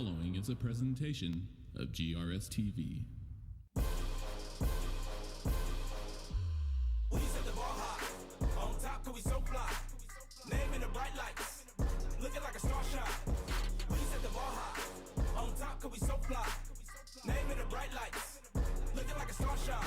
following is a presentation of GRS-TV. We set the bar high. On top, cause we so fly. Name in the bright lights. Looking like a star shine. We set the bar high. On top, cause we so fly. Name in the bright lights. Looking like a star shine.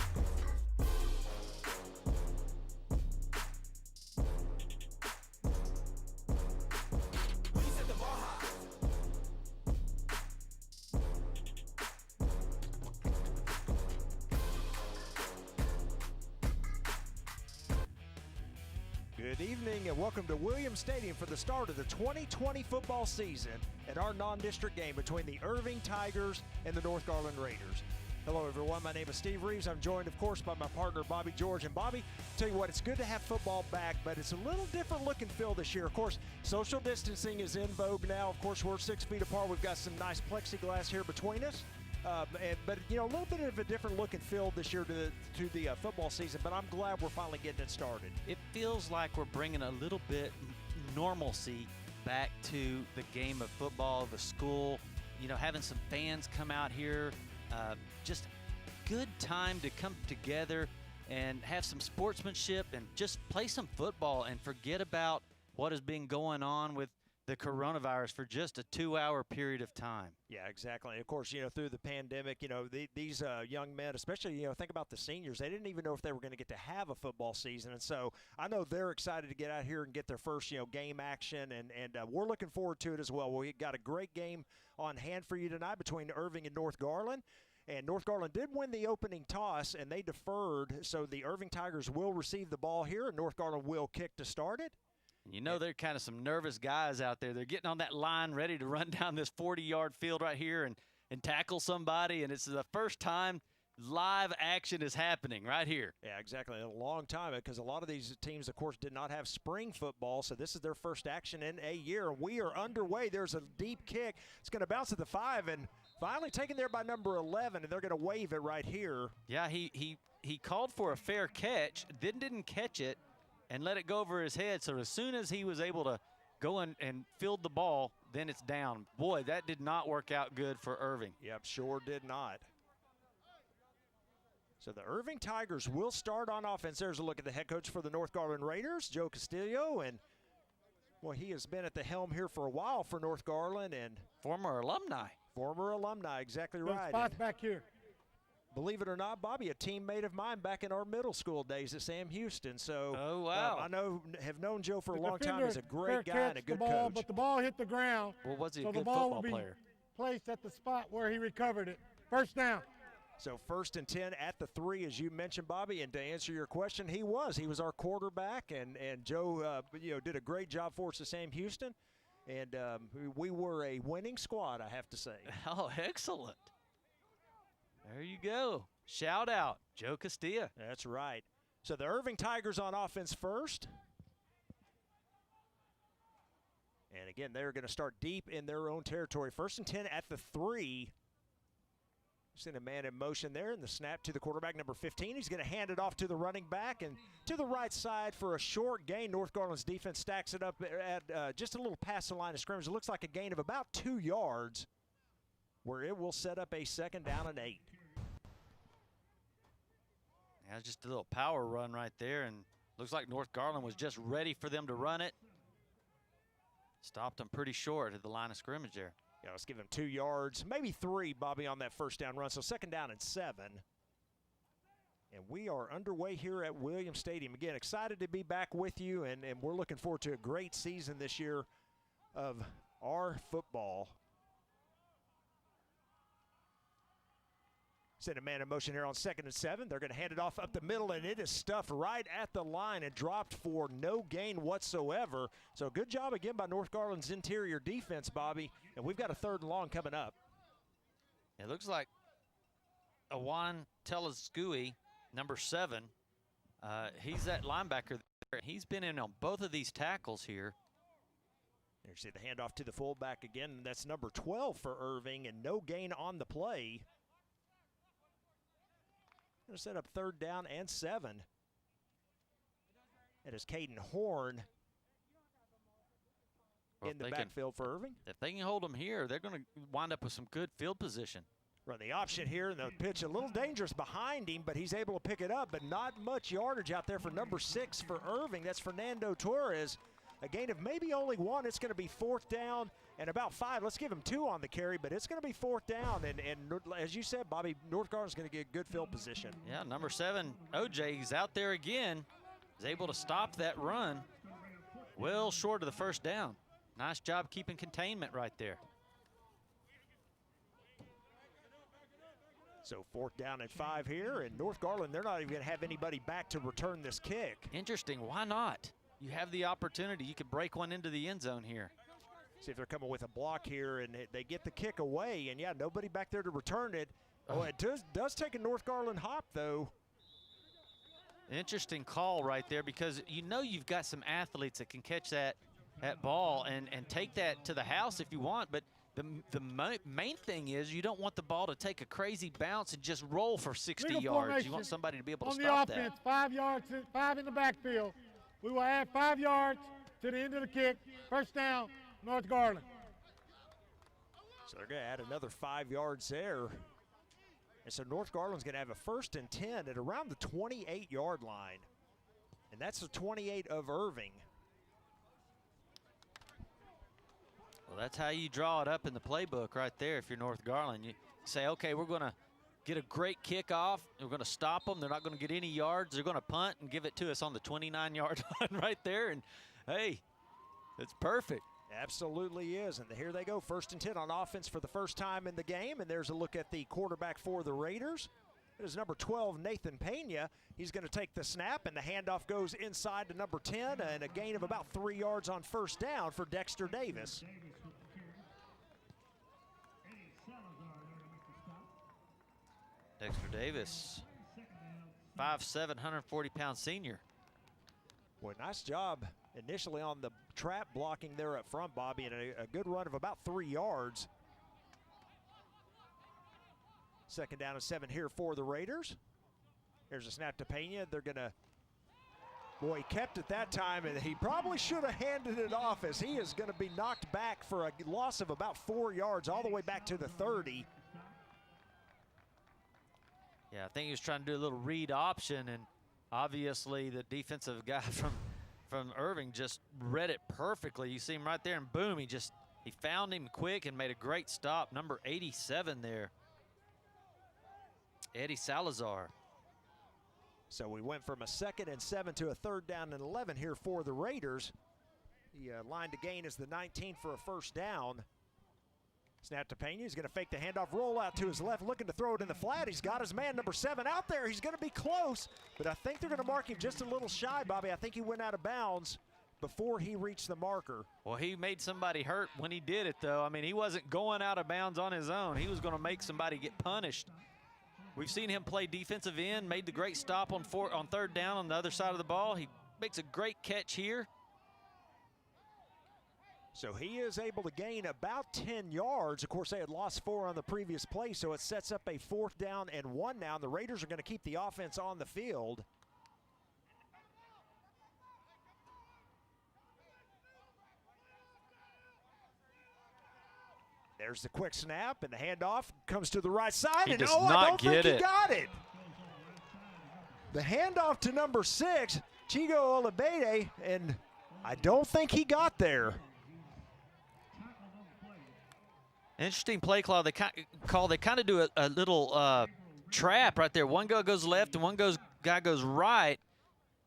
Good evening and welcome to Williams Stadium for the start of the 2020 football season and our non-district game between the Irving Tigers and the North Garland Raiders. Hello everyone, my name is Steve Reeves. I'm joined of course by my partner Bobby George. And Bobby, tell you what, it's good to have football back, but it's a little different look and feel this year. Of course, social distancing is in vogue now. Of course, we're 6 feet apart. We've got some nice plexiglass here between us. But you know, a little bit of a different look and feel this year to the football season, but I'm glad we're finally getting it started. It feels like we're bringing a little bit normalcy back to the game of football, the school, you know, having some fans come out here, just good time to come together and have some sportsmanship and just play some football and forget about what has been going on with the coronavirus for just a 2-hour period of time. Yeah, exactly. Of course, you know, through the pandemic, you know, these young men, especially, you know, think about the seniors, they didn't even know if they were going to get to have a football season. And so I know they're excited to get out here and get their first, you know, game action. And we're looking forward to it as well. We've got a great game on hand for you tonight between Irving and North Garland. And North Garland did win the opening toss, and they deferred. So the Irving Tigers will receive the ball here, and North Garland will kick to start it. You know, they're kind of some nervous guys out there. They're getting on that line ready to run down this 40-yard field right here and tackle somebody, and it's the first time live action is happening right here. Yeah, exactly. In a long time, because a lot of these teams, of course, did not have spring football, so this is their first action in a year. We are underway. There's a deep kick. It's going to bounce at the 5, and finally taken there by number 11, and they're going to wave it right here. Yeah, he called for a fair catch, then didn't catch it, and let it go over his head. So as soon as he was able to go and field the ball, then it's down. Boy, that did not work out good for Irving. Yep, sure did not. So the Irving Tigers will start on offense. There's a look at the head coach for the North Garland Raiders, Joe Castillo. And, well, he has been at the helm here for a while for North Garland. And former alumni. Former alumni, exactly right. Spots back here. Believe it or not, Bobby, a teammate of mine back in our middle school days at Sam Houston. So oh, wow. have known Joe for a long time. He's a great guy and a good ball, coach. But the ball hit the ground. Well, was he so a good the ball football will be player? Placed at the spot where he recovered it. First down. So 1st and 10 at the 3, as you mentioned, Bobby. And to answer your question, he was our quarterback, and Joe, you know, did a great job for us at Sam Houston, and we were a winning squad, I have to say. Oh, excellent! There you go. Shout out, Joe Castillo. That's right. So the Irving Tigers on offense first. And again, they're going to start deep in their own territory. 1st and 10 at the 3. Send a man in motion there, and the snap to the quarterback, number 15. He's going to hand it off to the running back and to the right side for a short gain. North Garland's defense stacks it up at just a little past the line of scrimmage. It looks like a gain of about 2 yards, where it will set up a 2nd down and 8. Yeah, just a little power run right there, and looks like North Garland was just ready for them to run it. Stopped them pretty short at the line of scrimmage there. Yeah, let's give him 2 yards, maybe 3, Bobby, on that 1st down run. So 2nd down and 7. And we are underway here at Williams Stadium. Again, excited to be back with you, and we're looking forward to a great season this year of our football. Send a man in motion here on 2nd and 7. They're going to hand it off up the middle, and it is stuffed right at the line and dropped for no gain whatsoever. So good job again by North Garland's interior defense, Bobby. And we've got a 3rd and long coming up. It looks like Awan Telescui, number 7. He's that linebacker there. He's been in on both of these tackles here. There you see the handoff to the fullback again. That's number 12 for Irving, and no gain on the play. Going to set up 3rd down and 7. That is Caden Horn. Well, in the backfield for Irving. If they can hold them here, they're going to wind up with some good field position. Run the option here, and the pitch a little dangerous behind him, but he's able to pick it up, but not much yardage out there for number 6 for Irving. That's Fernando Torres. A gain of maybe only 1. It's going to be 4th down and about 5. Let's give him 2 on the carry, but it's going to be 4th down. And as you said, Bobby, North Garland's going to get good field position. Yeah, number 7, OJ, is out there again. Is able to stop that run. Well short of the first down. Nice job keeping containment right there. So 4th down and 5 here, and North Garland, they're not even going to have anybody back to return this kick. Interesting. Why not? You have the opportunity. You could break one into the end zone here. See if they're coming with a block here, and they get the kick away, and yeah, nobody back there to return it. Oh, it does take a North Garland hop, though. Interesting call right there, because you know you've got some athletes that can catch that ball and take that to the house if you want, but the main thing is you don't want the ball to take a crazy bounce and just roll for 60 yards. You want somebody to be able to stop that. On the offense, 5 yards, 5 in the backfield. We will add 5 yards to the end of the kick. First down, North Garland. So they're going to add another 5 yards there. And so North Garland's going to have a 1st and 10 at around the 28-yard line. And that's the 28 of Irving. Well, that's how you draw it up in the playbook right there if you're North Garland. You say, okay, we're going to get a great kickoff. We're going to stop them. They're not going to get any yards. They're going to punt and give it to us on the 29-yard line right there. And, hey, it's perfect. Absolutely is. And here they go, 1st and 10 on offense for the first time in the game. And there's a look at the quarterback for the Raiders. It is number 12, Nathan Pena. He's going to take the snap, and the handoff goes inside to number 10, and a gain of about 3 yards on 1st down for Dexter Davis. Dexter Davis, 5'7", 140-pound senior. Boy, nice job initially on the trap blocking there up front, Bobby, and a good run of about 3 yards. 2nd down and 7 here for the Raiders. There's a snap to Pena. They're going to, boy, he kept it that time, and he probably should have handed it off, as he is going to be knocked back for a loss of about 4 yards all the way back to the 30. Yeah, I think he was trying to do a little read option, and obviously the defensive guy from Irving just read it perfectly. You see him right there, and boom, he found him quick and made a great stop. Number 87 there, Eddie Salazar. So we went from a 2nd and 7 to a 3rd down and 11 here for the Raiders. The line to gain is the 19 for a 1st down. Snap to Pena. He's going to fake the handoff, roll out to his left, looking to throw it in the flat. He's got his man, number 7, out there. He's going to be close, but I think they're going to mark him just a little shy, Bobby. I think he went out of bounds before he reached the marker. Well, he made somebody hurt when he did it, though. I mean, he wasn't going out of bounds on his own. He was going to make somebody get punished. We've seen him play defensive end, made the great stop on 3rd down on the other side of the ball. He makes a great catch here. So he is able to gain about 10 yards. Of course, they had lost 4 on the previous play, so it sets up a 4th down and 1 now. And the Raiders are going to keep the offense on the field. There's the quick snap, and the handoff comes to the right side. He and does I not don't think get he got it. The handoff to number 6, Chigo Olabede, and I don't think he got there. Interesting play call. They kind of do a little trap right there. One guy goes left and one guy goes right.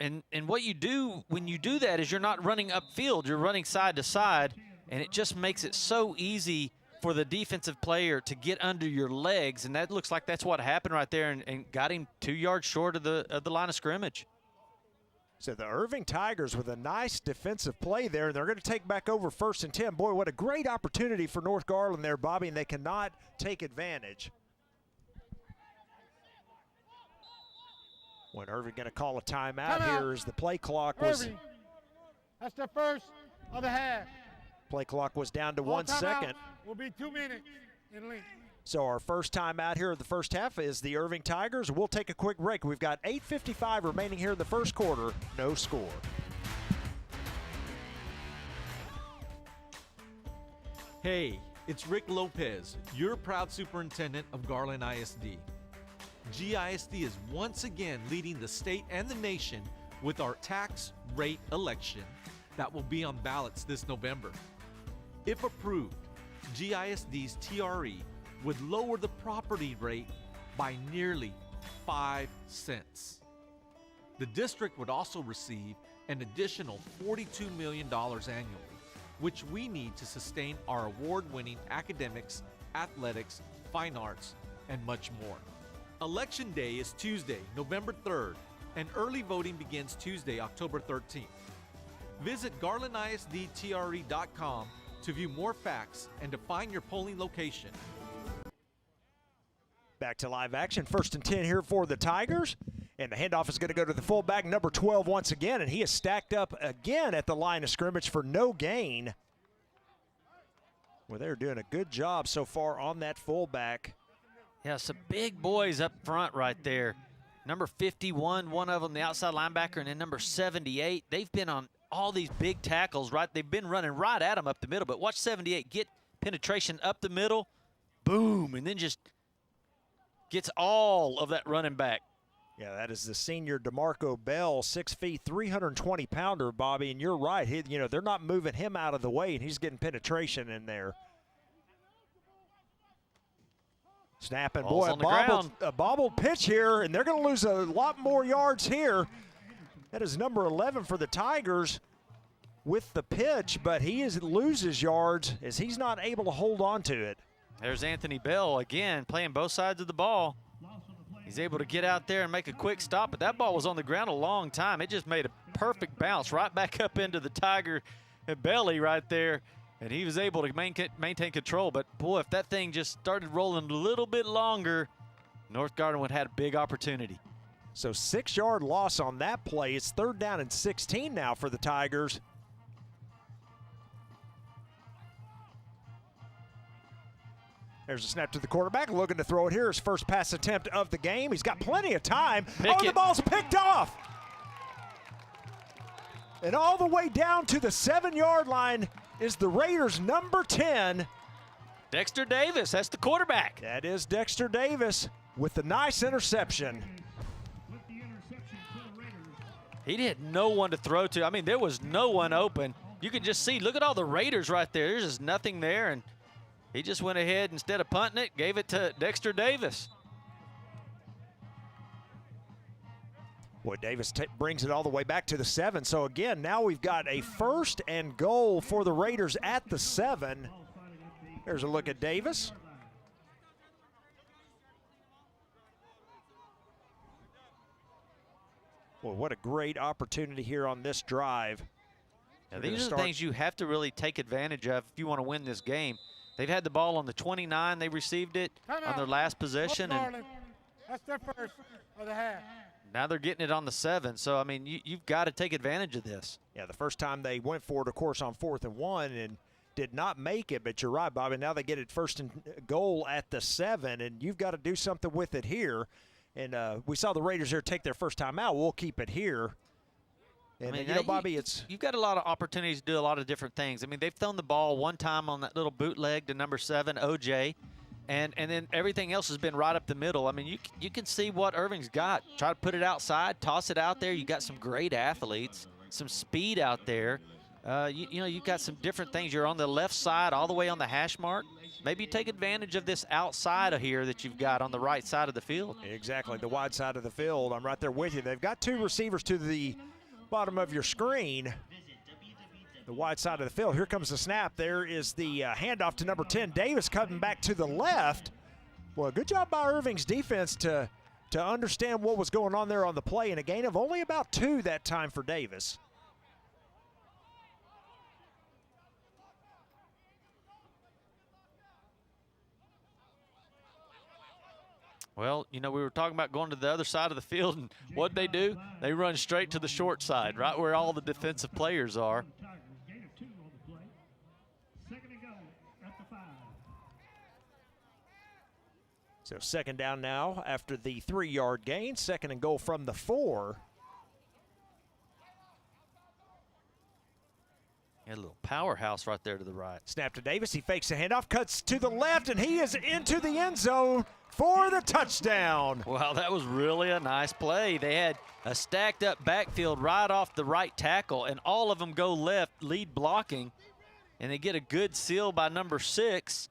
And what you do when you do that is you're not running upfield. You're running side to side, and it just makes it so easy for the defensive player to get under your legs. And that looks like that's what happened right there, and got him 2 yards short of the line of scrimmage. So the Irving Tigers with a nice defensive play there, and they're going to take back over 1st and 10. Boy, what a great opportunity for North Garland there, Bobby, and they cannot take advantage. When Irving going to call a timeout here as the play clock was. Irving. That's the first of the half. Play clock was down to 1 second. Will be 2 minutes in length. So our first time out here of the first half is the Irving Tigers. We'll take a quick break. We've got 8:55 remaining here in the first quarter. No score. Hey, it's Rick Lopez, your proud superintendent of Garland ISD. GISD is once again leading the state and the nation with our tax rate election that will be on ballots this November. If approved, GISD's TRE would lower the property rate by nearly 5 cents. The district would also receive an additional $42 million annually, which we need to sustain our award-winning academics, athletics, fine arts, and much more. Election Day is Tuesday, November 3rd, and early voting begins Tuesday, October 13th. Visit GarlandISDTRE.com to view more facts and to find your polling location. Back to live action. 1st and 10 here for the Tigers. And the handoff is going to go to the fullback, number 12 once again. And he is stacked up again at the line of scrimmage for no gain. Well, they're doing a good job so far on that fullback. Yeah, some big boys up front right there. Number 51, one of them, the outside linebacker, and then number 78. They've been on all these big tackles, right? They've been running right at them up the middle. But watch 78 get penetration up the middle, boom, and then just gets all of that running back. Yeah, that is the senior DeMarco Bell, 6 feet, 320-pounder, Bobby. And you're right. They're not moving him out of the way, and he's getting penetration in there. Snap, and boy, a bobbled pitch here, and they're going to lose a lot more yards here. That is number 11 for the Tigers with the pitch, but he loses yards as he's not able to hold on to it. There's Anthony Bell again playing both sides of the ball. He's able to get out there and make a quick stop, but that ball was on the ground a long time. It just made a perfect bounce right back up into the Tiger belly right there, and he was able to maintain control. But, boy, if that thing just started rolling a little bit longer, North Garland would have had a big opportunity. So 6-yard loss on that play. It's 3rd down and 16 now for the Tigers. There's a snap to the quarterback, looking to throw it here. His first pass attempt of the game. He's got plenty of time. The ball's picked off. And all the way down to the 7-yard line is the Raiders' number 10. Dexter Davis, that's the quarterback. That is Dexter Davis with the nice interception. He had no one to throw to. I mean, there was no one open. You can just see, look at all the Raiders right there. There's just nothing there, and he just went ahead, instead of punting it, gave it to Dexter Davis. Boy, Davis brings it all the way back to the 7. So, again, now we've got a 1st and goal for the Raiders at the 7. There's a look at Davis. Well, what a great opportunity here on this drive. Now, these are the things you have to really take advantage of if you want to win this game. They've had the ball on the 29. They received it on their last possession. And that's their first of the half. Now they're getting it on the 7. So, I mean, you've got to take advantage of this. Yeah, the first time they went for it, of course, on 4th and 1 and did not make it. But you're right, Bobby. Now they get it 1st and goal at the 7, and you've got to do something with it here. And we saw the Raiders here take their first time out. We'll keep it here. And, I mean, Bobby, you've got a lot of opportunities to do a lot of different things. I mean, they've thrown the ball one time on that little bootleg to number 7, OJ, and then everything else has been right up the middle. I mean, you can see what Irving's got. Try to put it outside, toss it out there. You got some great athletes, some speed out there. You've got some different things. You're on the left side all the way on the hash mark. Maybe you take advantage of this outside of here that you've got on the right side of the field. Exactly, the wide side of the field. I'm right there with you. They've got 2 receivers to the bottom of your screen, the wide side of the field. Here comes the snap. There is the handoff to number 10. Davis cutting back to the left. Well, good job by Irving's defense to understand what was going on there on the play, and a gain of only about 2 that time for Davis. Well, we were talking about going to the other side of the field, and what they do, they run straight to the short side, right where all the defensive players are. So 2nd down now after the 3-yard gain, 2nd and goal from the 4. Yeah, A little powerhouse right there to the right. Snap to Davis. He fakes the handoff, cuts to the left, and he is into the end zone for the touchdown. Well, that was really a nice play. They had a stacked up backfield right off the right tackle, and all of them go left, lead blocking, and they get a good seal by number 6,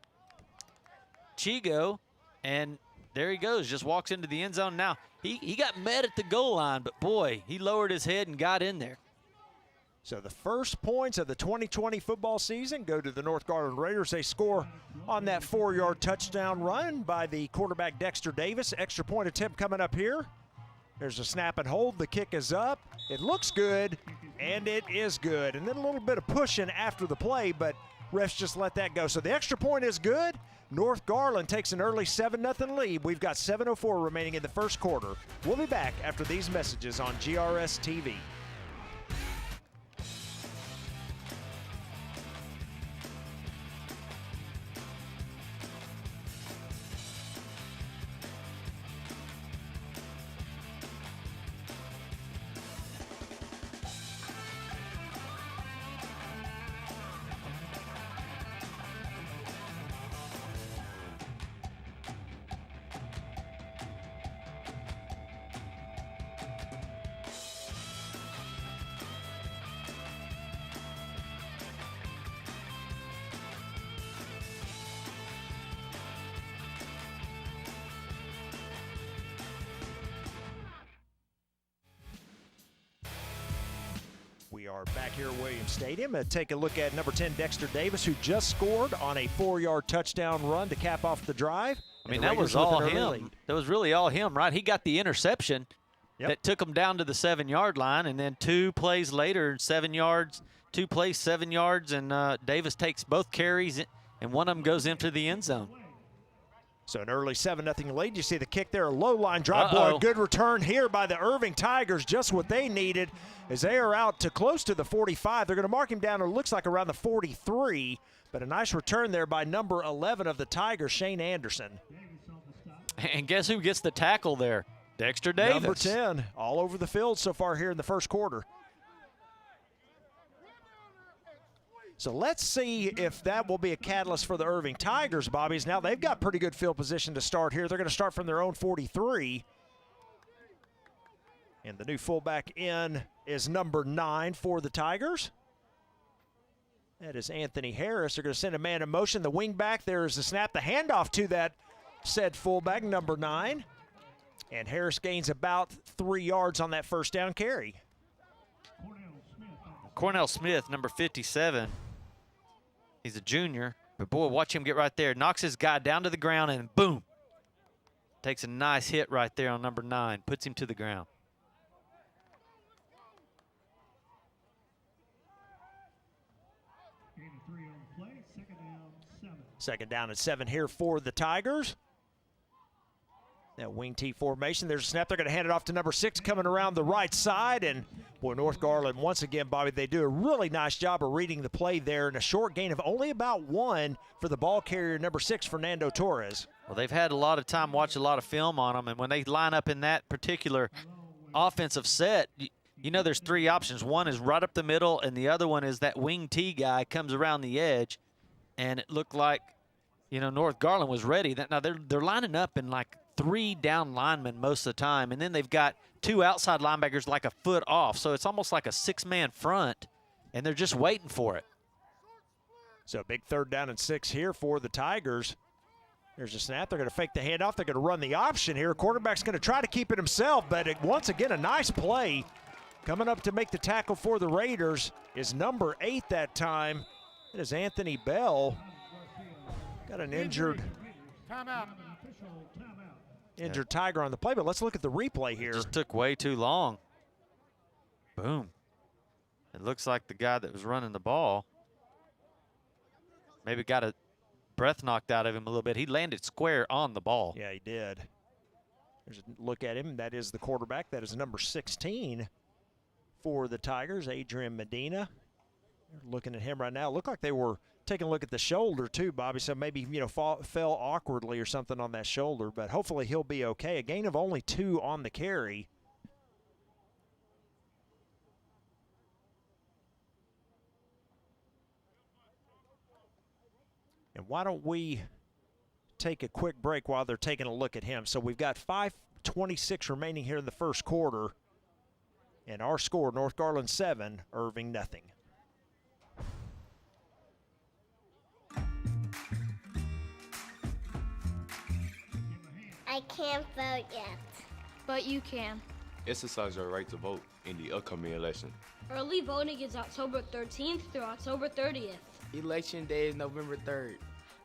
Chigo, and there he goes, just walks into the end zone. Now, he got met at the goal line, but boy, he lowered his head and got in there. So the first points of the 2020 football season go to the North Garland Raiders. They score on that 4-yard touchdown run by the quarterback Dexter Davis. Extra point attempt coming up here. There's a snap and hold. The kick is up. It looks good, and it is good. And then a little bit of pushing after the play, but refs just let that go. So the extra point is good. North Garland takes an early 7-0 lead. We've got 7:04 remaining in the first quarter. We'll be back after these messages on GRS-TV. We are back here at Williams Stadium. Take a look at number 10, Dexter Davis, who just scored on a 4-yard touchdown run to cap off the drive. I mean, that was all him. That was really all him, right? He got the interception that took him down to the 7-yard line, and then 2 plays later, 7 yards, 2 plays, 7 yards, and Davis takes both carries, and one of them goes into the end zone. So an early 7-0 lead. You see the kick there, a low line drop. Boy, a good return here by the Irving Tigers, just what they needed as they are out to close to the 45. They're going to mark him down, it looks like around the 43, but a nice return there by number 11 of the Tigers, Shane Anderson. And guess who gets the tackle there? Dexter Davis. Number 10, all over the field so far here in the first quarter. So let's see if that will be a catalyst for the Irving Tigers, Bobby's. Now they've got pretty good field position to start here. They're going to start from their own 43. And the new fullback in is number 9 for the Tigers. That is Anthony Harris. They're going to send a man in motion. The wing back, there is the snap, the handoff to that said fullback, number 9. And Harris gains about 3 yards on that first down carry. Cornell Smith, number 57. He's a junior, but boy, watch him get right there. Knocks his guy down to the ground and boom. Takes a nice hit right there on number 9, puts him to the ground. Second down and 7 here for the Tigers. That wing T formation. There's a snap. They're going to hand it off to number 6 coming around the right side. And, boy, North Garland, once again, Bobby, they do a really nice job of reading the play there. And a short gain of only about 1 for the ball carrier, number 6, Fernando Torres. Well, they've had a lot of time, watch a lot of film on them. And when they line up in that particular offensive set, you know there's 3 options. One is right up the middle, and the other one is that wing T guy comes around the edge. And it looked like, you know, North Garland was ready. Now they're lining up in like 3 down linemen most of the time, and then they've got 2 outside linebackers like a foot off. So it's almost like a 6-man front, and they're just waiting for it. So big 3rd down and 6 here for the Tigers. There's a snap. They're going to fake the handoff. They're going to run the option here. Quarterback's going to try to keep it himself, but once again, a nice play. Coming up to make the tackle for the Raiders is number 8 that time. It is Anthony Bell. Got an injured Tiger on the play, but let's look at the replay here. It just took way too long. Boom. It looks like the guy that was running the ball maybe got a breath knocked out of him a little bit. He landed square on the ball. Yeah, he did. There's a look at him. That is the quarterback. That is number 16 for the Tigers, Adrian Medina. They're looking at him right now. Looked like they were taking a look at the shoulder too, Bobby, so maybe, you know, fell awkwardly or something on that shoulder, but hopefully he'll be okay. A gain of only 2 on the carry. And why don't we take a quick break while they're taking a look at him. So we've got 5:26 remaining here in the first quarter. And our score, North Garland 7, Irving nothing. I can't vote yet. But you can. Exercise your right to vote in the upcoming election. Early voting is October 13th through October 30th. Election day is November 3rd.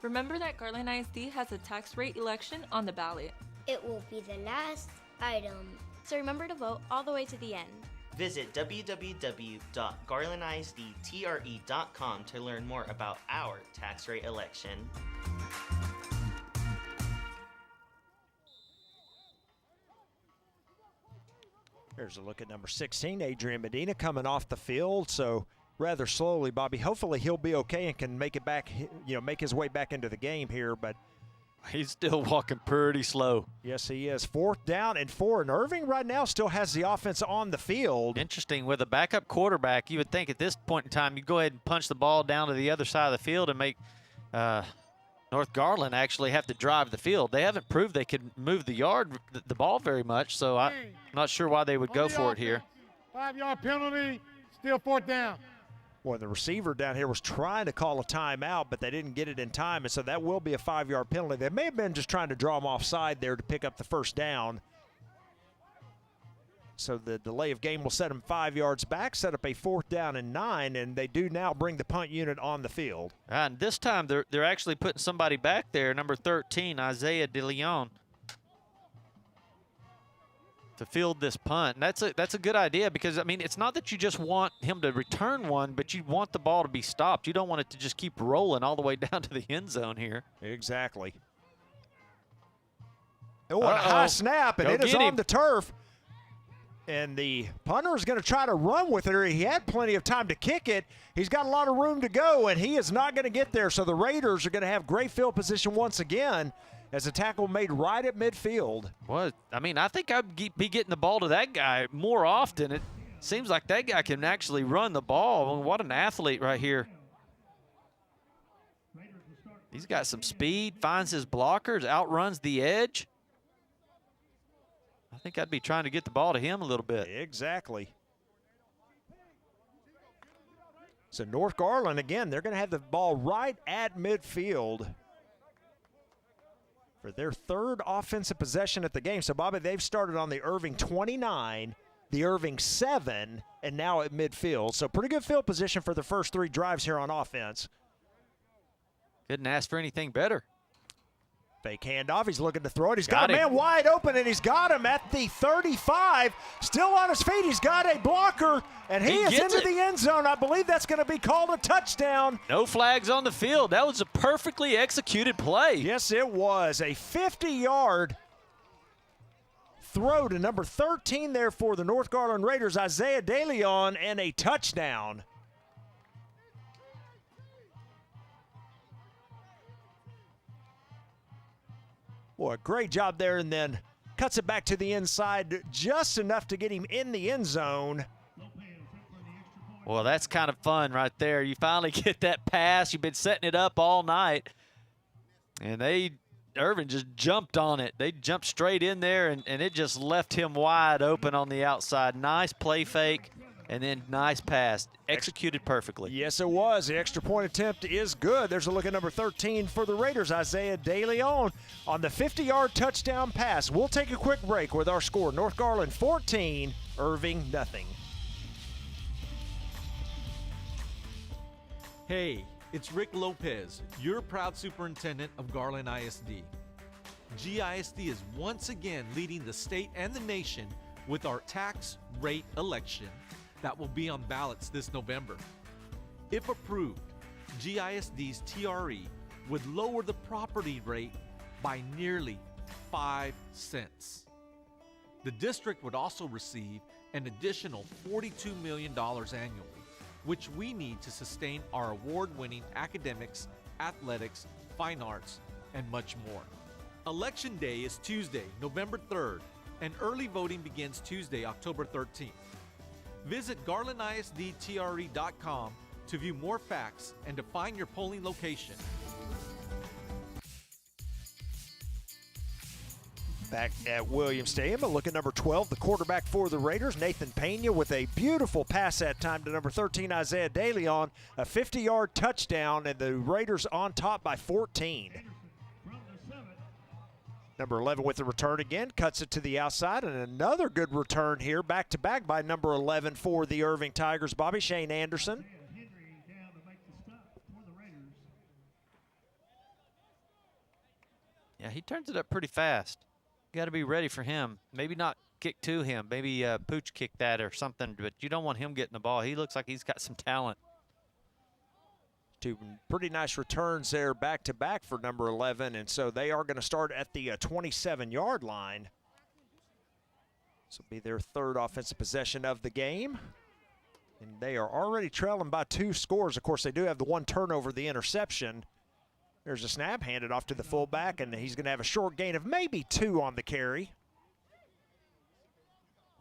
Remember that Garland ISD has a tax rate election on the ballot. It will be the last item. So remember to vote all the way to the end. Visit www.garlandisdtre.com to learn more about our tax rate election. Here's a look at number 16, Adrian Medina, coming off the field. So rather slowly, Bobby. Hopefully he'll be okay and can make it back, make his way back into the game here. But he's still walking pretty slow. Yes, he is. 4th down and 4. And Irving right now still has the offense on the field. Interesting. With a backup quarterback, you would think at this point in time, you'd go ahead and punch the ball down to the other side of the field and make North Garland actually have to drive the field. They haven't proved they could move the ball very much, so I'm not sure why they would go for it here. 5-yard penalty, still 4th down. Boy, the receiver down here was trying to call a timeout, but they didn't get it in time, and so that will be a 5-yard penalty. They may have been just trying to draw him offside there to pick up the first down. So the delay of game will set them 5 yards back, set up a 4th down and 9, and they do now bring the punt unit on the field. And this time they're actually putting somebody back there, number 13, Isaiah DeLeon, to field this punt. And that's a good idea because, I mean, it's not that you just want him to return one, but you want the ball to be stopped. You don't want it to just keep rolling all the way down to the end zone here. Exactly. Oh, and a high snap, and it is on the turf. And the punter is going to try to run with it. He had plenty of time to kick it. He's got a lot of room to go, and he is not going to get there. So the Raiders are going to have great field position once again as a tackle made right at midfield. Well, I mean, I think I'd be getting the ball to that guy more often. It seems like that guy can actually run the ball. I mean, what an athlete right here. He's got some speed, finds his blockers, outruns the edge. I think I'd be trying to get the ball to him a little bit. Exactly. So North Garland, again, they're going to have the ball right at midfield for their 3rd offensive possession at the game. So, Bobby, they've started on the Irving 29, the Irving 7, and now at midfield. So pretty good field position for the first 3 drives here on offense. Couldn't ask for anything better. Fake handoff. He's looking to throw it. He's got a man wide open, and he's got him at the 35. Still on his feet. He's got a blocker, and he is into the end zone. I believe that's going to be called a touchdown. No flags on the field. That was a perfectly executed play. Yes, it was. A 50-yard throw to number 13 there for the North Garland Raiders, Isaiah DeLeon, and a touchdown. Boy, great job there, and then cuts it back to the inside just enough to get him in the end zone. Well, that's kind of fun right there. You finally get that pass. You've been setting it up all night. And Irving just jumped on it. They jumped straight in there, and it just left him wide open on the outside. Nice play fake, and then nice pass. Executed perfectly. Yes, it was. The extra point attempt is good. There's a look at number 13 for the Raiders, Isaiah DeLeon, on the 50-yard touchdown pass. We'll take a quick break with our score. North Garland 14, Irving nothing. Hey, it's Rick Lopez, your proud superintendent of Garland ISD. GISD is once again leading the state and the nation with our tax rate election that will be on ballots this November. If approved, GISD's TRE would lower the property rate by nearly 5 cents. The district would also receive an additional $42 million annually, which we need to sustain our award-winning academics, athletics, fine arts, and much more. Election Day is Tuesday, November 3rd, and early voting begins Tuesday, October 13th. Visit GarlandISDTRE.com to view more facts and to find your polling location. Back at Williams Stadium, a look at number 12, the quarterback for the Raiders, Nathan Pena, with a beautiful pass that time to number 13, Isaiah DeLeon, a 50-yard touchdown, and the Raiders on top by 14. Number 11 with the return again, cuts it to the outside, and another good return here, back-to-back by number 11 for the Irving Tigers, Bobby Shane Anderson. Yeah, he turns it up pretty fast. Got to be ready for him. Maybe not kick to him. Maybe Pooch kick that or something, but you don't want him getting the ball. He looks like he's got some talent. Two pretty nice returns there back-to-back for number 11, and so they are going to start at the 27-yard line. This will be their third offensive possession of the game. And they are already trailing by 2 scores. Of course, they do have the 1 turnover, the interception. There's a snap, handed off to the fullback, and he's going to have a short gain of maybe 2 on the carry.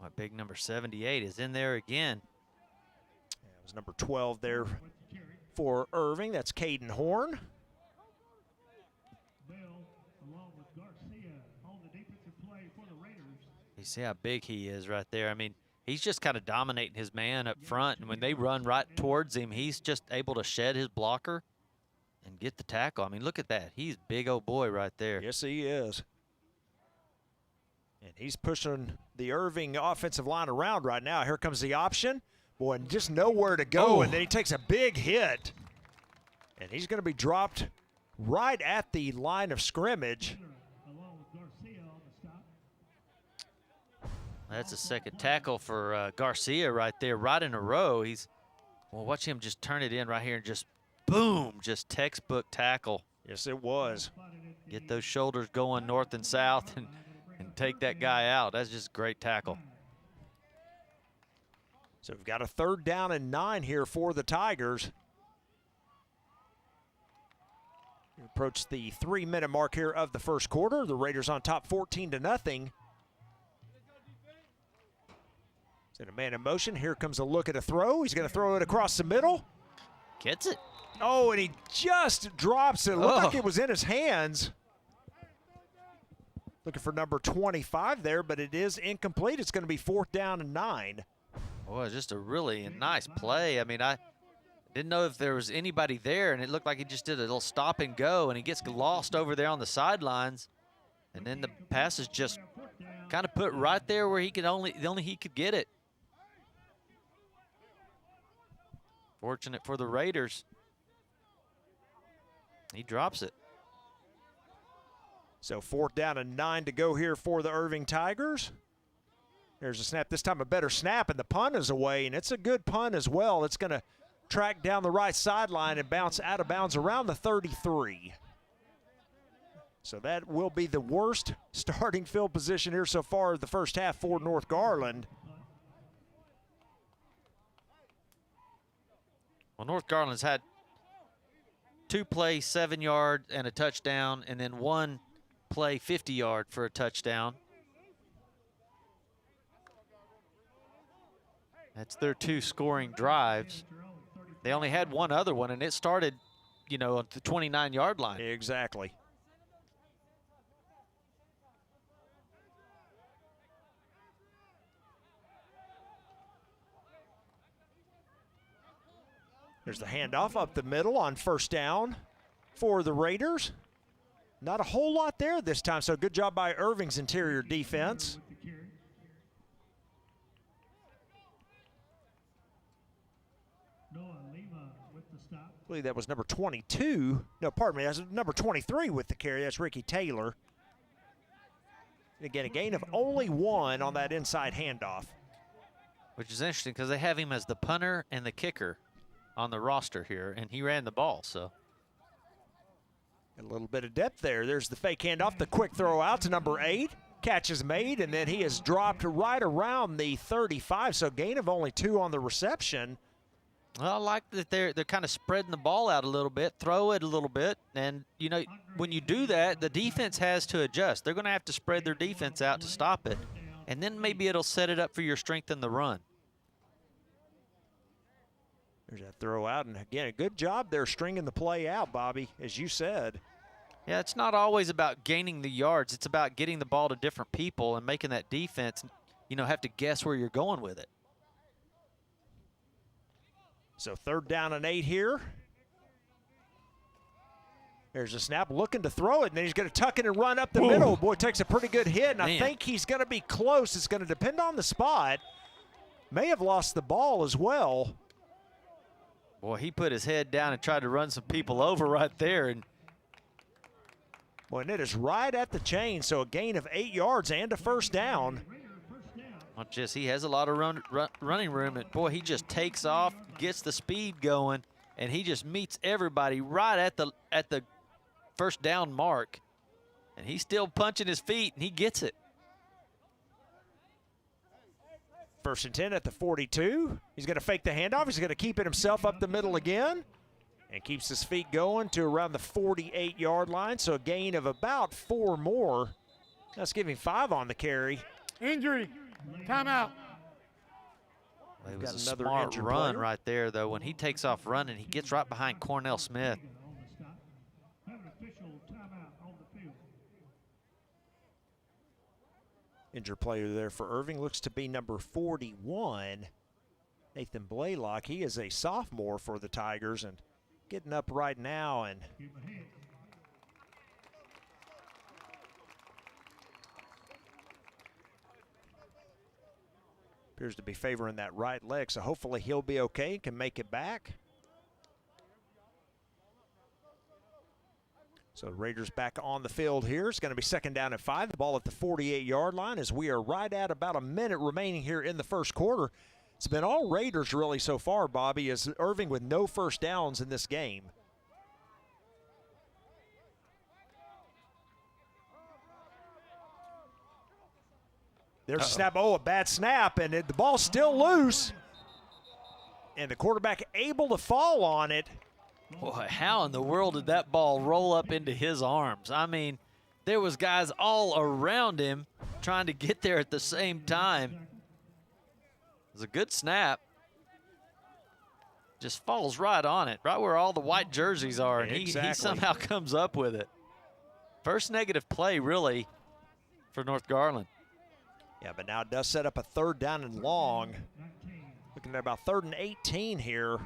Well, big number 78 is in there again. Yeah, it was number 12 there for Irving. That's Caden Horn. You see how big he is right there. I mean, he's just kind of dominating his man up front, and when they run right towards him, he's just able to shed his blocker and get the tackle. I mean, look at that. He's a big old boy right there. Yes, he is. And he's pushing the Irving offensive line around right now. Here comes the option. Boy, and just nowhere to go, and then he takes a big hit. And he's going to be dropped right at the line of scrimmage. That's a second tackle for Garcia right there, right in a row. Well, watch him just turn it in right here and just boom, just textbook tackle. Yes, it was. Get those shoulders going north and south and take that guy out. That's just a great tackle. So we've got a 3rd down and 9 here for the Tigers. We approach the 3-minute mark here of the first quarter. The Raiders on top 14-0. Set a man in motion. Here comes a look at a throw. He's going to throw it across the middle. Gets it. Oh, and he just drops it. Looked like it was in his hands. Looking for number 25 there, but it is incomplete. It's going to be 4th down and 9. Boy, just a really nice play. I mean, I didn't know if there was anybody there, and it looked like he just did a little stop and go, and he gets lost over there on the sidelines. And then the pass is just kind of put right there where he could only he could get it. Fortunate for the Raiders. He drops it. So 4th down and 9 to go here for the Irving Tigers. There's a snap, this time a better snap, and the punt is away, and it's a good punt as well. It's going to track down the right sideline and bounce out of bounds around the 33. So that will be the worst starting field position here so far the first half for North Garland. Well, North Garland's had 2 plays 7-yard and a touchdown, and then 1 play 50-yard for a touchdown. That's their 2 scoring drives. They only had 1 other one, and it started, you know, at the 29-yard line. Exactly. There's the handoff up the middle on 1st down for the Raiders. Not a whole lot there this time, so good job by Irving's interior defense. I believe that was number 22. No, pardon me, that's number 23 with the carry. That's Ricky Taylor. And again, a gain of only 1 on that inside handoff. Which is interesting because they have him as the punter and the kicker on the roster here, and he ran the ball, so. A little bit of depth there. There's the fake handoff, the quick throw out to number 8. Catch is made, and then he is dropped right around the 35, so gain of only 2 on the reception. Well, I like that they're kind of spreading the ball out a little bit, throw it a little bit, and, you know, when you do that, the defense has to adjust. They're going to have to spread their defense out to stop it, and then maybe it'll set it up for your strength in the run. There's that throw out, and again, a good job there stringing the play out, Bobby, as you said. Yeah, it's not always about gaining the yards. It's about getting the ball to different people and making that defense, have to guess where you're going with it. So 3rd down and 8 here. There's a snap, looking to throw it, and then he's going to tuck it and run up the middle. Boy, takes a pretty good hit, and I think he's going to be close. It's going to depend on the spot. May have lost the ball as well. Boy, he put his head down and tried to run some people over right there. And boy, and it is right at the chain, so a gain of 8 yards and a 1st down. Not just, he has a lot of running room, and boy, he just takes off, gets the speed going, and he just meets everybody right at the 1st down mark. And he's still punching his feet, and he gets it. 1st and 10 at the 42. He's going to fake the handoff. He's going to keep it himself up the middle again. And keeps his feet going to around the 48-yard line. So a gain of about 4 more. That's giving 5 on the carry. Injury. Timeout. It was a smart run right there, though. When he takes off running, he gets right behind Cornell Smith. Injured player there for Irving looks to be number 41, Nathan Blaylock. He is a sophomore for the Tigers and getting up right now. And appears to be favoring that right leg, so hopefully he'll be okay and can make it back. So Raiders back on the field here. It's going to be 2nd down and 5. The ball at the 48-yard line as we are right at about a minute remaining here in the 1st quarter. It's been all Raiders really so far, Bobby, as Irving with no 1st downs in this game. There's a snap. Oh, a bad snap, and the ball's still loose. And the quarterback able to fall on it. Boy, how in the world did that ball roll up into his arms? I mean, there was guys all around him trying to get there at the same time. It was a good snap. Just falls right on it, right where all the white jerseys are, and he somehow comes up with it. First negative play, really, for North Garland. Yeah, but now it does set up a 3rd down and long. Looking at about 3rd and 18 here.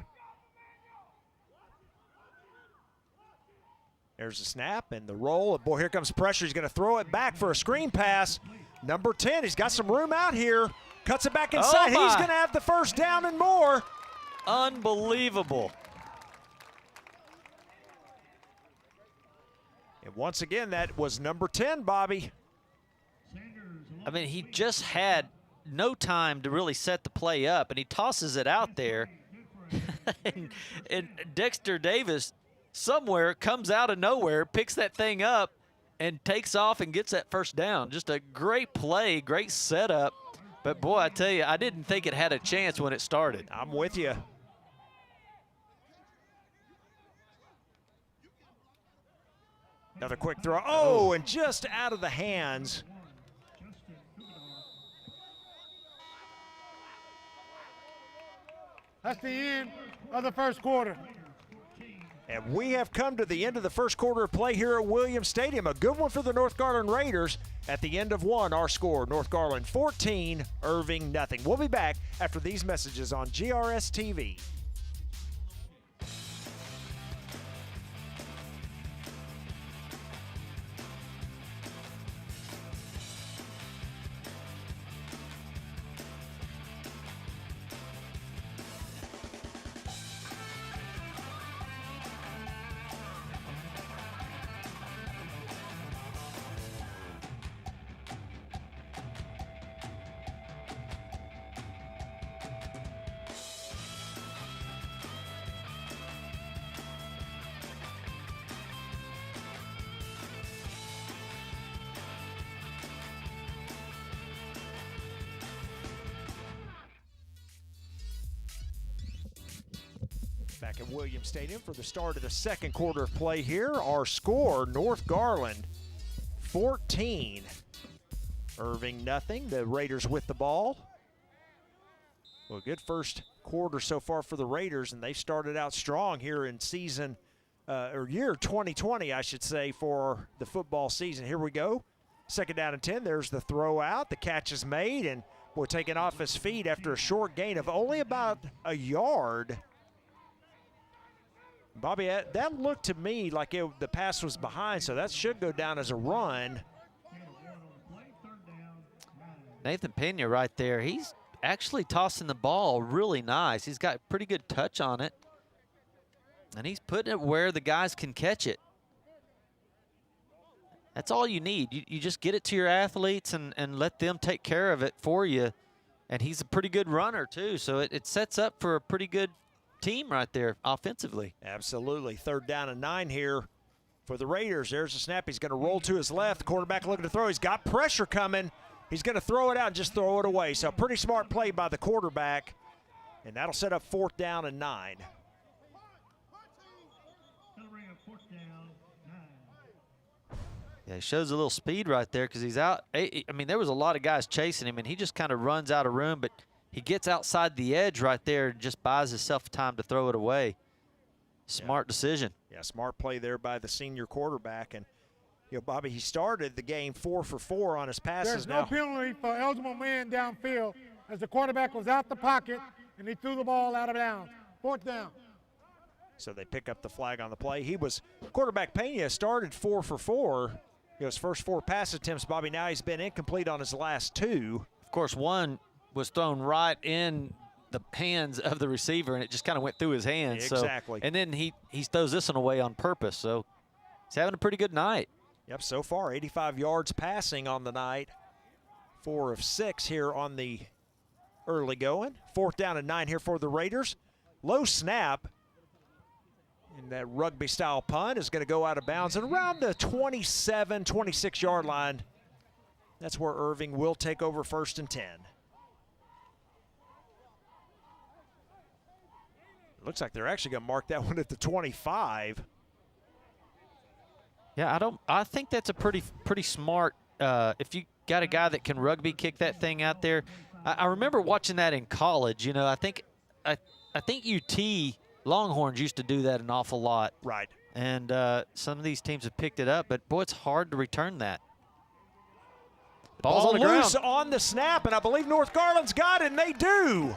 There's the snap and the roll. Boy, here comes pressure. He's going to throw it back for a screen pass. Number 10, he's got some room out here. Cuts it back inside. He's going to have the 1st down and more. Unbelievable. And once again, that was number 10, Bobby. I mean, he just had no time to really set the play up, and he tosses it out there. and Dexter Davis somewhere comes out of nowhere, picks that thing up, and takes off and gets that 1st down. Just a great play, great setup. But, boy, I tell you, I didn't think it had a chance when it started. I'm with you. Another quick throw. Oh, and just out of the hands. That's the end of the 1st quarter. And we have come to the end of the 1st quarter of play here at Williams Stadium. A good one for the North Garland Raiders. At the end of 1, our score, North Garland 14, Irving nothing. We'll be back after these messages on GRS-TV. Back at Williams Stadium for the start of the 2nd quarter of play here. Our score, North Garland 14, Irving nothing. The Raiders with the ball. Well, good 1st quarter so far for the Raiders, and they started out strong here in season or year 2020, I should say, for the football season. Here we go. 2nd down and 10. There's the throw out. The catch is made, and boy, taken off his feet after a short gain of only about a yard. Bobby, that looked to me like the pass was behind, so that should go down as a run. Nathan Pena right there. He's actually tossing the ball really nice. He's got pretty good touch on it, and he's putting it where the guys can catch it. That's all you need. You just get it to your athletes and let them take care of it for you. And he's a pretty good runner, too, so it sets up for a pretty good team right there offensively. Absolutely. 3rd down and 9 here for the Raiders. There's the snap. He's going to roll to his left. The quarterback looking to throw. He's got pressure coming. He's going to throw it out and just throw it away. So pretty smart play by the quarterback, and that'll set up 4th down and 9. Yeah, he shows a little speed right there because he's out. I mean, there was a lot of guys chasing him, and he just kind of runs out of room, but he gets outside the edge right there and just buys himself time to throw it away. Smart decision. Yeah, smart play there by the senior quarterback. And, you know, Bobby, he started the game 4 for 4 on his passes. There's no penalty for eligible man downfield as the quarterback was out the pocket and he threw the ball out of bounds. 4th down. So they pick up the flag on the play. Quarterback Pena started 4 for 4. His first 4 pass attempts, Bobby. Now he's been incomplete on his last 2. Of course, one was thrown right in the hands of the receiver, and it just kind of went through his hands. Exactly. So, and then he throws this one away on purpose. So he's having a pretty good night. Yep, so far 85 yards passing on the night. 4 of 6 here on the early going. 4th down and 9 here for the Raiders. Low snap. And that rugby-style punt is going to go out of bounds. And around the 27, 26-yard line, that's where Irving will take over 1st and 10. Looks like they're actually going to mark that one at the 25. Yeah, I think that's a pretty smart. If you got a guy that can rugby kick that thing out there, I remember watching that in college. You know, I think UT Longhorns used to do that an awful lot. Right. And some of these teams have picked it up, but boy, it's hard to return that. Ball's on the loose ground. On the snap, and I believe North Garland's got it, and they do.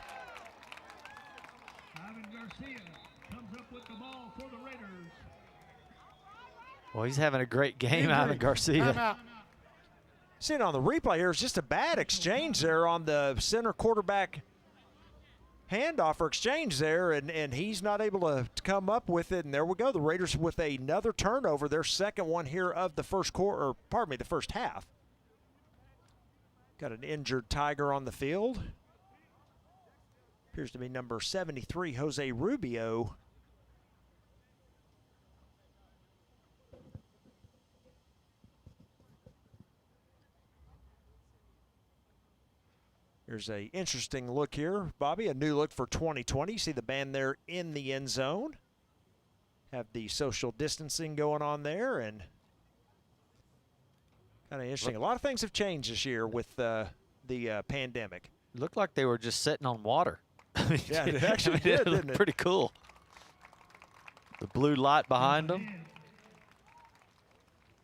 Well, he's having a great game, Ivan Garcia. Seeing on the replay here, it's just a bad exchange there on the center quarterback handoff or exchange there, and he's not able to come up with it. And there we go. The Raiders with another turnover, their second one here of the first quarter, or pardon me, the first half. Got an injured Tiger on the field. Appears to be number 73, Jose Rubio. There's an interesting look here, Bobby, a new look for 2020. You see the band there in the end zone. Have the social distancing going on there, and kind of interesting. A lot of things have changed this year with the pandemic. Looked like they were just sitting on water. I mean, yeah, it actually did, didn't it? Pretty cool. The blue light behind them.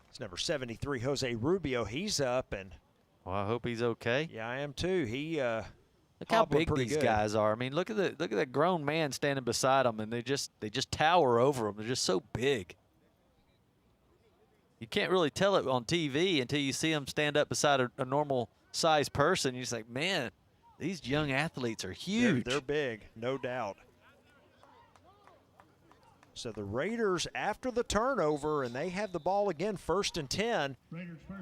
It's number 73, Jose Rubio. He's up, and well, I hope he's okay. Yeah, I am too. He look how big these guys are. I mean, look at that grown man standing beside them, and they just tower over them. They're just so big. You can't really tell it on TV until you see them stand up beside a normal sized person. You're just like, man, these young athletes are huge. They're big, no doubt. So the Raiders, after the turnover, and they have the ball again, 1st and 10.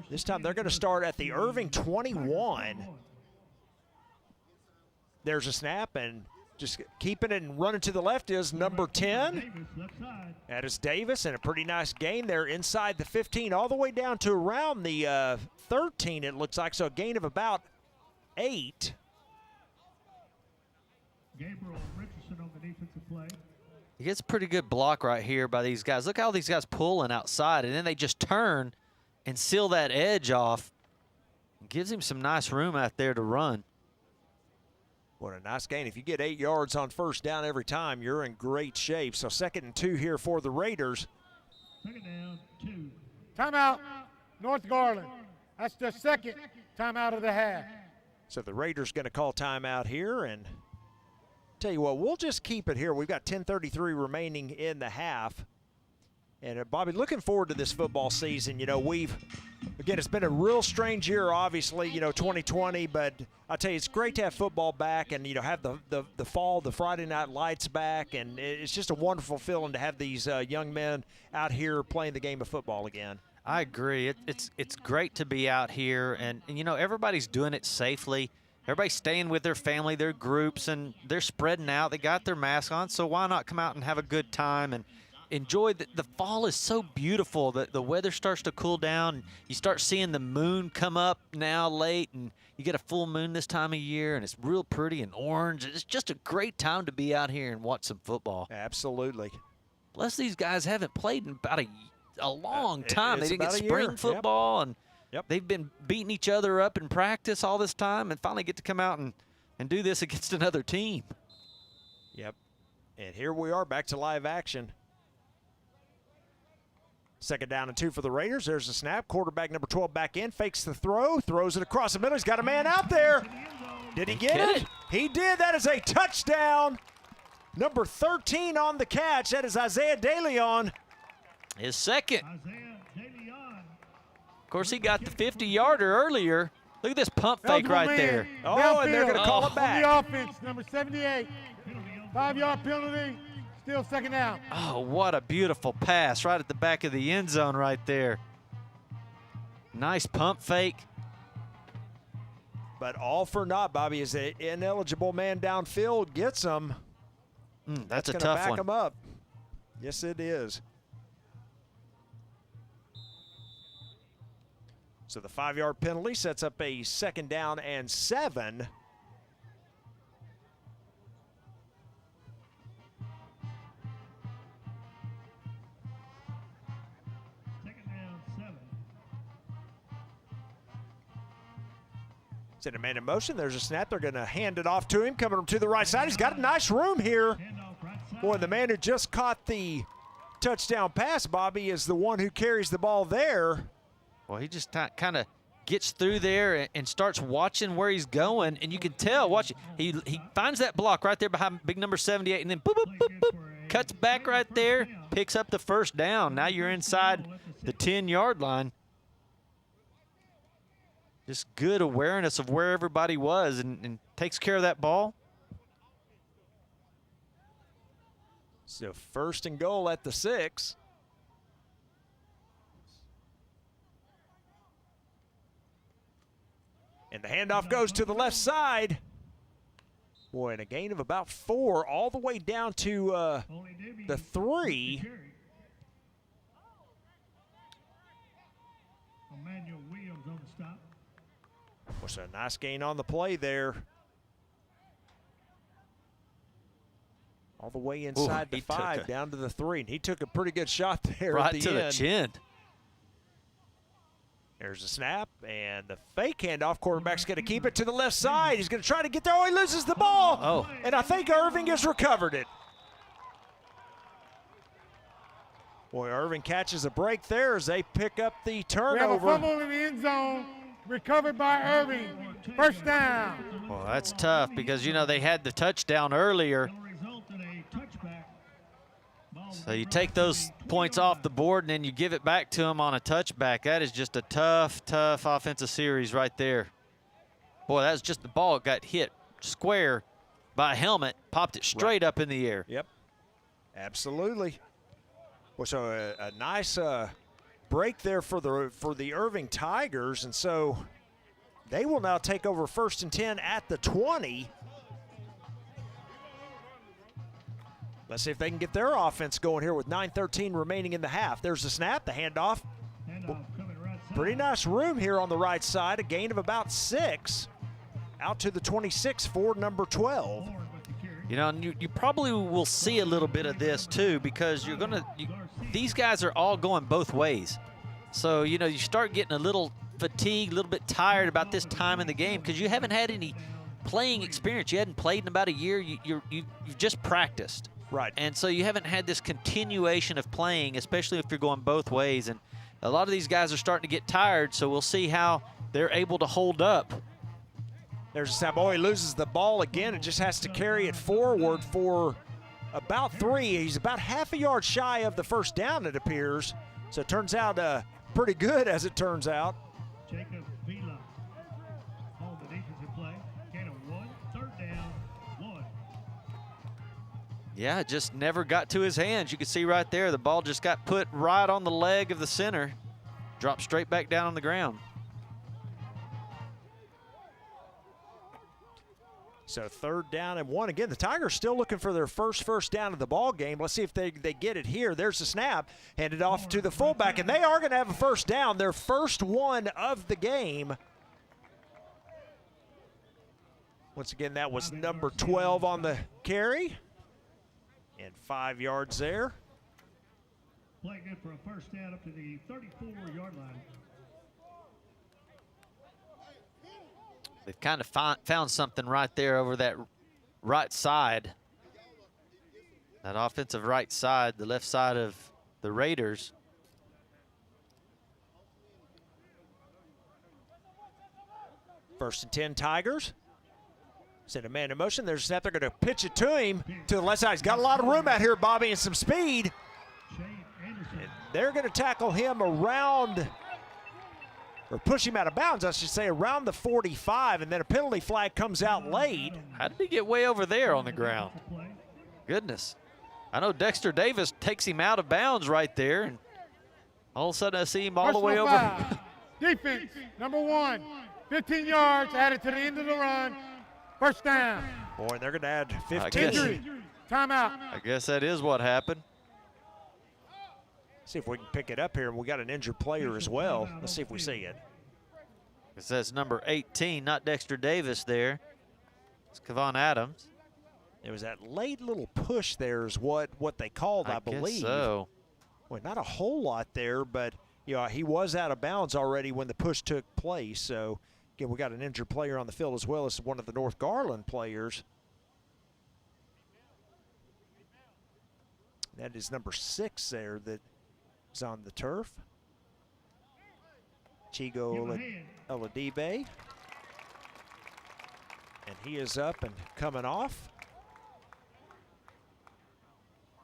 This time they're going to start at the Irving 21. There's a snap, and just keeping it and running to the left is number 10. That is Davis, and a pretty nice gain there inside the 15, all the way down to around the 13, it looks like. So a gain of about 8. Gabriel Richardson on the defensive play. He gets a pretty good block right here by these guys. Look how these guys pulling outside, and then they just turn and seal that edge off. It gives him some nice room out there to run. What a nice gain. If you get 8 yards on first down every time, you're in great shape. So 2nd and 2 here for the Raiders. 2nd down, 2. Timeout, North Garland. That's the 2nd timeout of the half. So the Raiders going to call timeout here, and tell you what, we'll just keep it here. We've got 10:33 remaining in the half. And Bobby, looking forward to this football season. You know, again, it's been a real strange year, obviously, 2020, but I tell you, it's great to have football back and, have the fall, the Friday night lights back, and it's just a wonderful feeling to have these young men out here playing the game of football again. I agree. It's great to be out here, and everybody's doing it safely. Everybody's staying with their family, their groups, and they're spreading out. They got their mask on, so why not come out and have a good time and enjoy the fall is so beautiful. The weather starts to cool down. You start seeing the moon come up now late, and you get a full moon this time of year, and it's real pretty and orange. It's just a great time to be out here and watch some football. Absolutely. Plus, these guys haven't played in about a long time. They didn't get about a spring year. football, Yep. and Yep. they've been beating each other up in practice all this time, and finally get to come out and do this against another team. Yep. And here we are back to live action. 2nd down and 2 for the Raiders. There's the snap. Quarterback number 12 back in, fakes the throw, throws it across the middle. He's got a man out there. Did he get it? He did. That is a touchdown. Number 13 on the catch. That is Isaiah DeLeon. His second. Isaiah DeLeon. Of course, he got the 50-yarder earlier. Look at this pump fake right there. Oh, and they're going to call it back. On the offense, number 78. 5-yard penalty. Still 2nd down. Oh, what a beautiful pass right at the back of the end zone right there. Nice pump fake. But all for naught, Bobby, is an ineligible man downfield gets him. That's a gonna tough back one. him up. Yes, it is. So the 5-yard penalty sets up a 2nd down and 7. In a man in motion, there's a snap. They're going to hand it off to him, coming to the right side. He's got a nice room here. Boy, the man who just caught the touchdown pass, Bobby, is the one who carries the ball there. Well, he just kind of gets through there and starts watching where he's going, and you can tell. Watch, he finds that block right there behind big number 78, and then boop, boop, boop, boop, cuts back right there, picks up the 1st down. Now you're inside the 10-yard line. Just good awareness of where everybody was and takes care of that ball. So 1st and goal at the 6. And the handoff goes to the left side. Boy, and a gain of about 4 all the way down to the 3. Emmanuel Williams on the stop. Was a nice gain on the play there. All the way inside the 5, down to the 3. And he took a pretty good shot there right at the to end. the chin. There's a snap and the fake handoff. Quarterback's going to keep it to the left side. He's going to try to get there. Oh, he loses the ball. Oh. And I think Irving has recovered it. Boy, Irving catches a break there as they pick up the turnover. We have a fumble in the end zone. Recovered by Irving. 1st down. Well, that's tough because, they had the touchdown earlier. So you take those points off the board and then you give it back to him on a touchback. That is just a tough offensive series right there. Boy, that's just the ball got hit square by a helmet, popped it straight up in the air. Yep, absolutely. Well, so a nice break there for the Irving Tigers, and so they will now take over 1st and 10 at the 20. Let's see if they can get their offense going here with 9:13 remaining in the half. There's the snap, the handoff. Pretty nice room here on the right side, a gain of about 6. Out to the 26 for number 12. And you probably will see a little bit of this too because these guys are all going both ways. So, you start getting a little fatigued, a little bit tired about this time in the game because you haven't had any playing experience. You hadn't played in about a year. You've just practiced. Right. And so you haven't had this continuation of playing, especially if you're going both ways. And a lot of these guys are starting to get tired, so we'll see how they're able to hold up. There's a snap. Oh, he loses the ball again and just has to carry it forward for about 3. He's about half a yard shy of the first down, it appears. So it turns out pretty good, as it turns out. Jacob Vila on the defensive play. Gain of 1, 3rd down, 1. Yeah, it just never got to his hands. You can see right there, the ball just got put right on the leg of the center, dropped straight back down on the ground. So 3rd down and 1. Again, the Tigers still looking for their first down of the ball game. Let's see if they get it here. There's the snap, handed off to the fullback, and they are going to have a first down, their first one of the game. Once again, that was number 12 on the carry, and 5 yards there. Play good for a first down up to the 34-yard line. They've kind of found something right there over that right side. That offensive right side, the left side of the Raiders. First and 10 Tigers. Send a man in motion. There's a snap. They're going to pitch it to him to the left side. He's got a lot of room out here, Bobby, and some speed. And they're going to tackle him around, or push him out of bounds, I should say, around the 45, and then a penalty flag comes out late. How did he get way over there on the ground? Goodness. I know Dexter Davis takes him out of bounds right there, and all of a sudden I see him all the way over. Defense, number 1, 15 yards, added to the end of the run, first down. Boy, they're going to add 15. Injury, timeout. I guess that is what happened. See if we can pick it up here. We got an injured player as well. Let's see if we see it. It says number 18, not Dexter Davis there. It's Kevon Adams. It was that late little push there is what they called, I believe. Guess so. Well, not a whole lot there, but you know, he was out of bounds already when the push took place. So, again, we got an injured player on the field as well as one of the North Garland players. That is number 6 there that is on the turf. Chigo Oladibe. And he is up and coming off.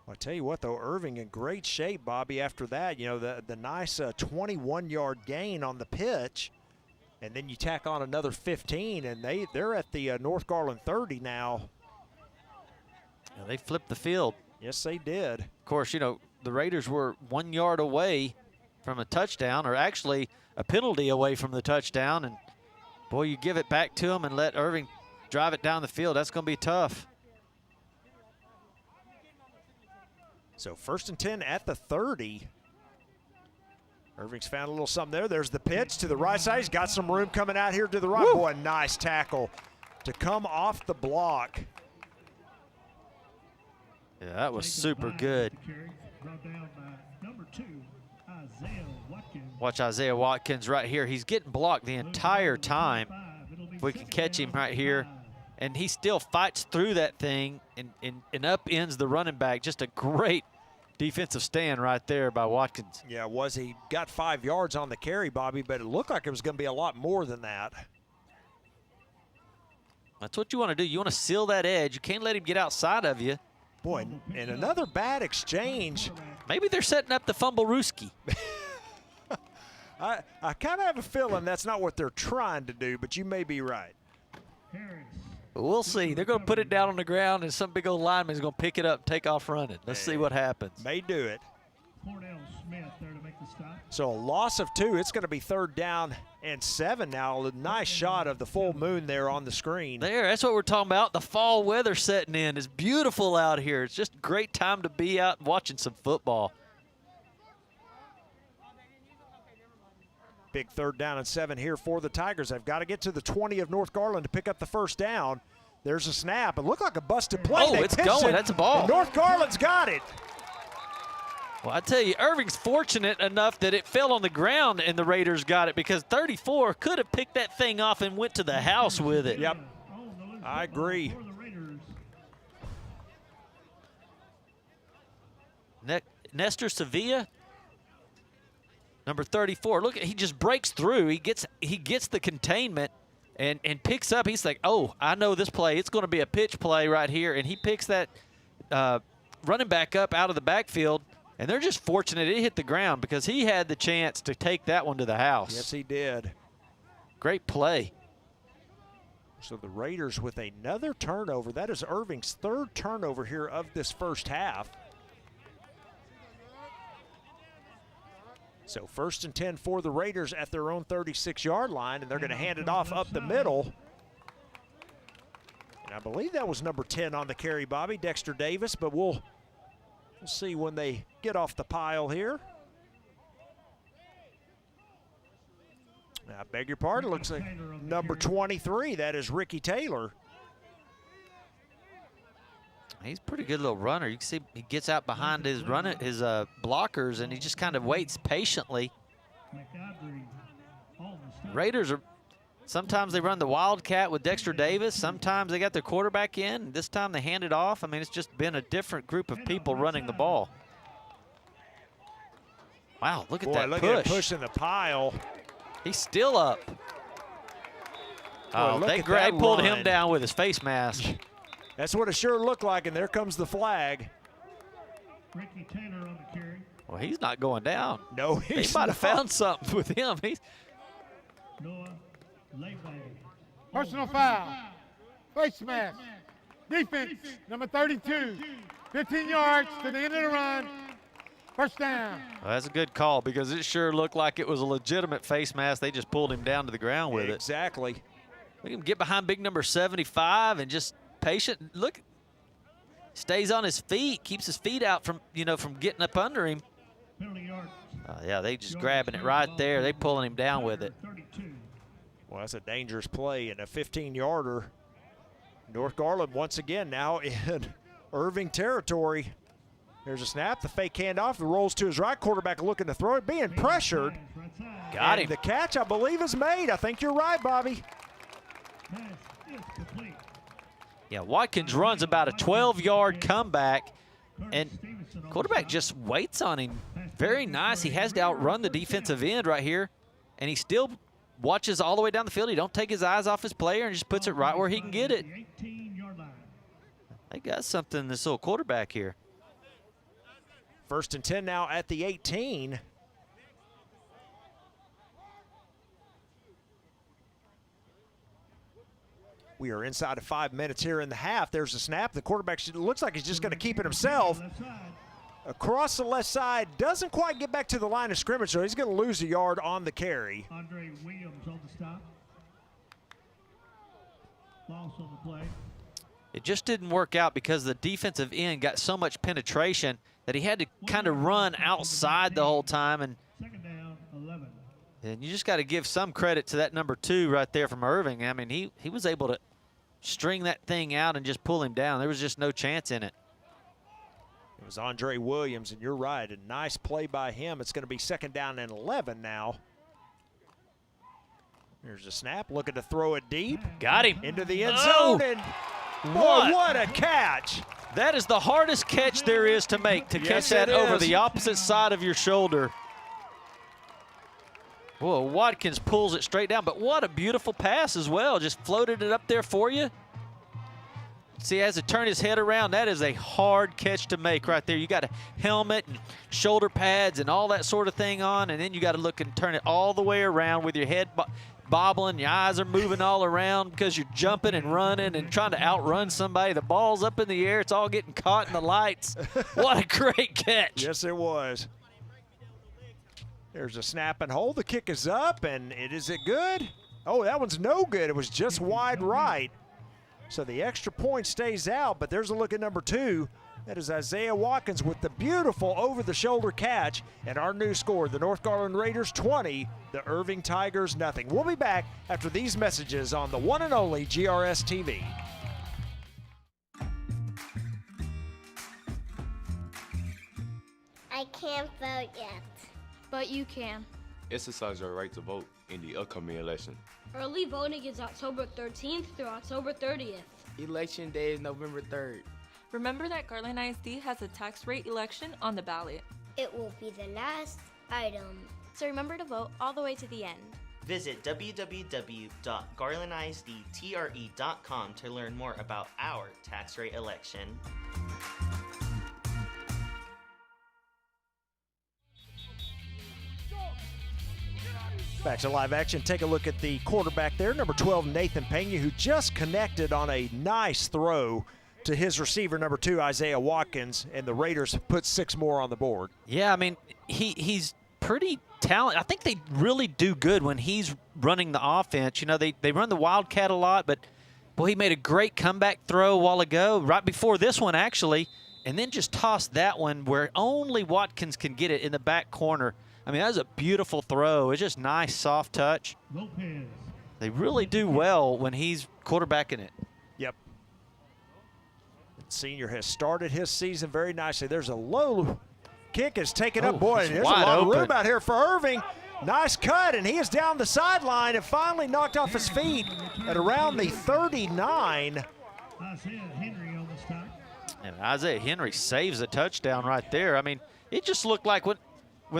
Well, I tell you what, though, Irving in great shape, Bobby, after that. You know, the nice 21-yard gain on the pitch. And then you tack on another 15, and they're at the North Garland 30 now. Yeah, they flipped the field. Yes, they did. Of course, you know, the Raiders were 1 yard away from a touchdown, or actually a penalty away from the touchdown. And, boy, you give it back to them and let Irving drive it down the field. That's going to be tough. So 1st and 10 at the 30. Irving's found a little something there. There's the pitch to the right side. He's got some room coming out here to the right. Woo! Boy, nice tackle to come off the block. Yeah, that was super good. Watch Isaiah Watkins right here. He's getting blocked the entire time. If we can catch him right here. And he still fights through that thing and upends the running back. Just a great defensive stand right there by Watkins. Yeah, he got 5 yards on the carry, Bobby, but it looked like it was going to be a lot more than that. That's what you want to do. You want to seal that edge. You can't let him get outside of you. Boy, and another bad exchange. Maybe they're setting up the fumble-rooski. I kind of have a feeling that's not what they're trying to do, but you may be right. But we'll see. They're going to put it down on the ground, and some big old lineman is going to pick it up and take off running. Let's see what happens. May do it. So a loss of 2. It's going to be 3rd down and 7 now. A nice shot of the full moon there on the screen. That's what we're talking about. The fall weather setting in. It's beautiful out here. It's just a great time to be out watching some football. Big 3rd down and 7 here for the Tigers. They've got to get to the 20 of North Garland to pick up the first down. There's a snap. It looked like a busted play. Oh, it's going. That's a ball. North Garland's got it. Well, I tell you, Irving's fortunate enough that it fell on the ground and the Raiders got it, because 34 could have picked that thing off and went to the house with it. Yep. I agree. For the Raiders. Nestor Sevilla, number 34. Look, he just breaks through. He gets the containment and picks up. He's like, oh, I know this play. It's going to be a pitch play right here. And he picks that running back up out of the backfield. And they're just fortunate it hit the ground because he had the chance to take that one to the house. Yes, he did. Great play. So the Raiders with another turnover. That is Irving's third turnover here of this first half. So 1st and 10 for the Raiders at their own 36-yard line, and they're going to hand it off up the middle. And I believe that was number 10 on the carry, Bobby, Dexter Davis, but we'll see when they get off the pile here. I beg your pardon, looks like number 23, that is Ricky Taylor. He's a pretty good little runner. You can see he gets out behind his blockers, and he just kind of waits patiently. Raiders sometimes they run the Wildcat with Dexter Davis. Sometimes they got their quarterback in. This time they hand it off. I mean, it's just been a different group of people running the ball. Wow, look at that look push. At him pushing the pile. He's still up. Oh, they pulled him down with his face mask. That's what it sure looked like, and there comes the flag. Ricky Taylor on the carry. Well, he's not going down. No, he might have found something with him. Noah Leibang. Personal foul. Face mask. Defense, number 32. 15 yards to the end of the run. First down. Well, that's a good call because it sure looked like it was a legitimate face mask. They just pulled him down to the ground with it. Exactly. Look at him get behind big number 75 and just patient. Look, stays on his feet, keeps his feet out from getting up under him. Yeah, they just grabbing it right there. They pulling him down with it. Well, that's a dangerous play and a 15-yarder. North Garland once again now in Irving territory. There's a snap, the fake handoff, the rolls to his right, quarterback looking to throw it, being pressured. Got him. The catch, I believe, is made. I think you're right, Bobby. Yeah, Watkins runs about a 12-yard comeback, and quarterback just waits on him. Very nice. He has to outrun the defensive end right here, and he still watches all the way down the field. He don't take his eyes off his player and just puts it right where he can get it. They got something, this little quarterback here. 1st and 10 now at the 18. We are inside of 5 minutes here in the half. There's a snap. The quarterback looks like he's just going to keep it himself. Across the left side, doesn't quite get back to the line of scrimmage, so he's going to lose a yard on the carry. Andre Williams on the stop. Loss on the play. It just didn't work out because the defensive end got so much penetration that he had to kind of run outside the whole time. And second down, 11. And you just got to give some credit to that number 2 right there from Irving. I mean, he was able to string that thing out and just pull him down. There was just no chance in it. It was Andre Williams, and you're right, a nice play by him. It's going to be 2nd down and 11 now. There's a snap, looking to throw it deep. Got him. Into the end zone, and boy, what a catch. That is the hardest catch there is to make, to catch that over the opposite side of your shoulder. Whoa, Watkins pulls it straight down, but what a beautiful pass as well. Just floated it up there for you. See, he has to turn his head around. That is a hard catch to make right there. You got a helmet and shoulder pads and all that sort of thing on, and then you got to look and turn it all the way around with your head bobbling. Your eyes are moving all around because you're jumping and running and trying to outrun somebody. The ball's up in the air. It's all getting caught in the lights. What a great catch. Yes, it was. There's a snap and hold. The kick is up, and is it good? Oh, that one's no good. It was just wide right. So the extra point stays out, but there's a look at number 2. That is Isaiah Watkins with the beautiful over-the-shoulder catch. And our new score, the North Garland Raiders 20, the Irving Tigers nothing. We'll be back after these messages on the one and only GRS-TV. I can't vote yet. But you can. Exercise your right to vote in the upcoming election. Early voting is October 13th through October 30th. Election day is November 3rd. Remember that Garland ISD has a tax rate election on the ballot. It will be the last item. So remember to vote all the way to the end. Visit www.garlandisdtre.com to learn more about our tax rate election. Back to live action. Take a look at the quarterback there, number 12, Nathan Pena, who just connected on a nice throw to his receiver, number 2, Isaiah Watkins, and the Raiders put 6 more on the board. Yeah, I mean, he's pretty talented. I think they really do good when he's running the offense. You know, they run the Wildcat a lot, but, boy, he made a great comeback throw a while ago, right before this one, actually, and then just tossed that one where only Watkins can get it in the back corner. I mean, that was a beautiful throw. It's just nice, soft touch. Lopez. They really do well when he's quarterbacking it. Yep. The senior has started his season very nicely. There's a low kick. Is taken up. Boy, there's a lot of room out here for Irving. Nice cut, and he is down the sideline and finally knocked off his feet at around the 39. Isaiah Henry on the stop. And Isaiah Henry saves a touchdown right there. I mean, it just looked like when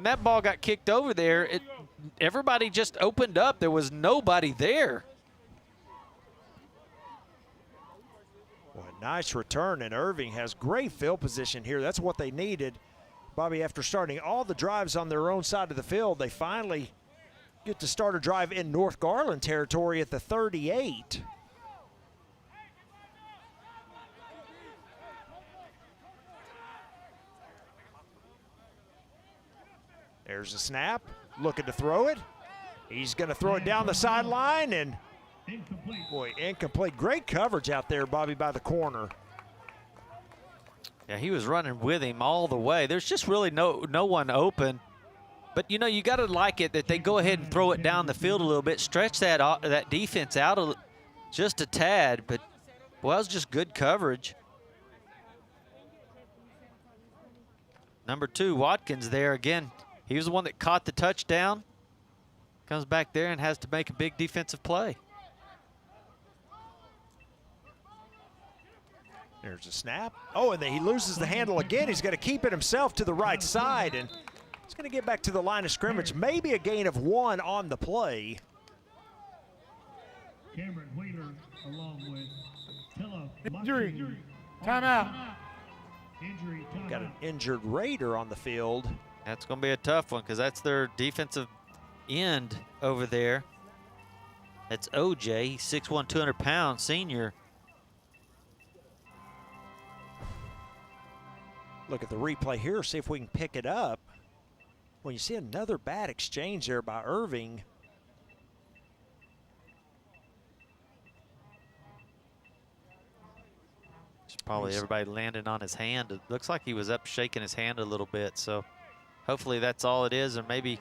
that ball got kicked over there, everybody just opened up. There was nobody there. Well, a nice return, and Irving has great field position here. That's what they needed. Bobby, after starting all the drives on their own side of the field, they finally get to start a drive in North Garland territory at the 38. There's a snap, looking to throw it. He's going to throw it down the sideline, and incomplete. Boy, incomplete. Great coverage out there, Bobby, by the corner. Yeah, he was running with him all the way. There's just really no one open. But, you know, you got to like it that they go ahead and throw it down the field a little bit, stretch that defense out just a tad. But, well, that was just good coverage. Number 2, Watkins there again. He was the one that caught the touchdown. Comes back there and has to make a big defensive play. There's a snap. Oh, and then he loses the handle again. He's going to keep it himself to the right side, and he's going to get back to the line of scrimmage. Maybe a gain of 1 on the play. Cameron Wheeler along with Tilla. Injury. Timeout. Injury. Timeout. Got an injured Raider on the field. That's going to be a tough one because that's their defensive end over there. That's OJ. He's 6'1", 200 pounds, senior. Look at the replay here, see if we can pick it up. Well, you see another bad exchange there by Irving. It's probably everybody landing on his hand. It looks like he was up shaking his hand a little bit, so hopefully that's all it is, or maybe,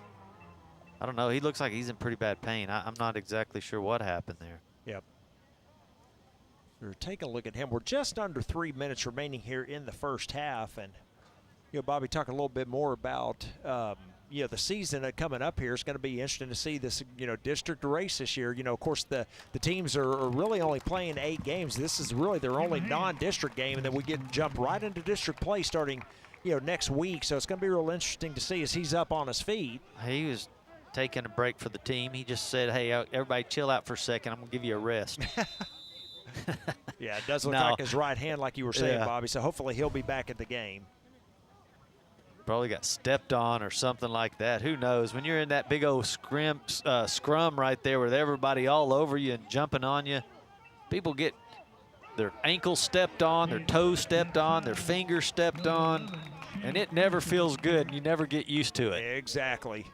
I don't know, he looks like he's in pretty bad pain. I'm not exactly sure what happened there. Yep. We're taking a look at him. We're just under 3 minutes remaining here in the first half. And, you know, Bobby, talk a little bit more about, you know, the season coming up here. It's going to be interesting to see this, you know, district race this year. You know, of course, the teams are really only playing 8 games. This is really their only non-district game, and then we jump right into district play starting, you know, next week. So it's going to be real interesting to see as he's up on his feet. He was taking a break for the team. He just said, hey, everybody chill out for a second. I'm going to give you a rest. Yeah, it does look like his right hand, like you were saying, Bobby. So hopefully he'll be back at the game. Probably got stepped on or something like that. Who knows? When you're in that big old scrum right there with everybody all over you and jumping on you, people get their ankles stepped on, their toes stepped on, their fingers stepped on, and it never feels good, and you never get used to it. Exactly.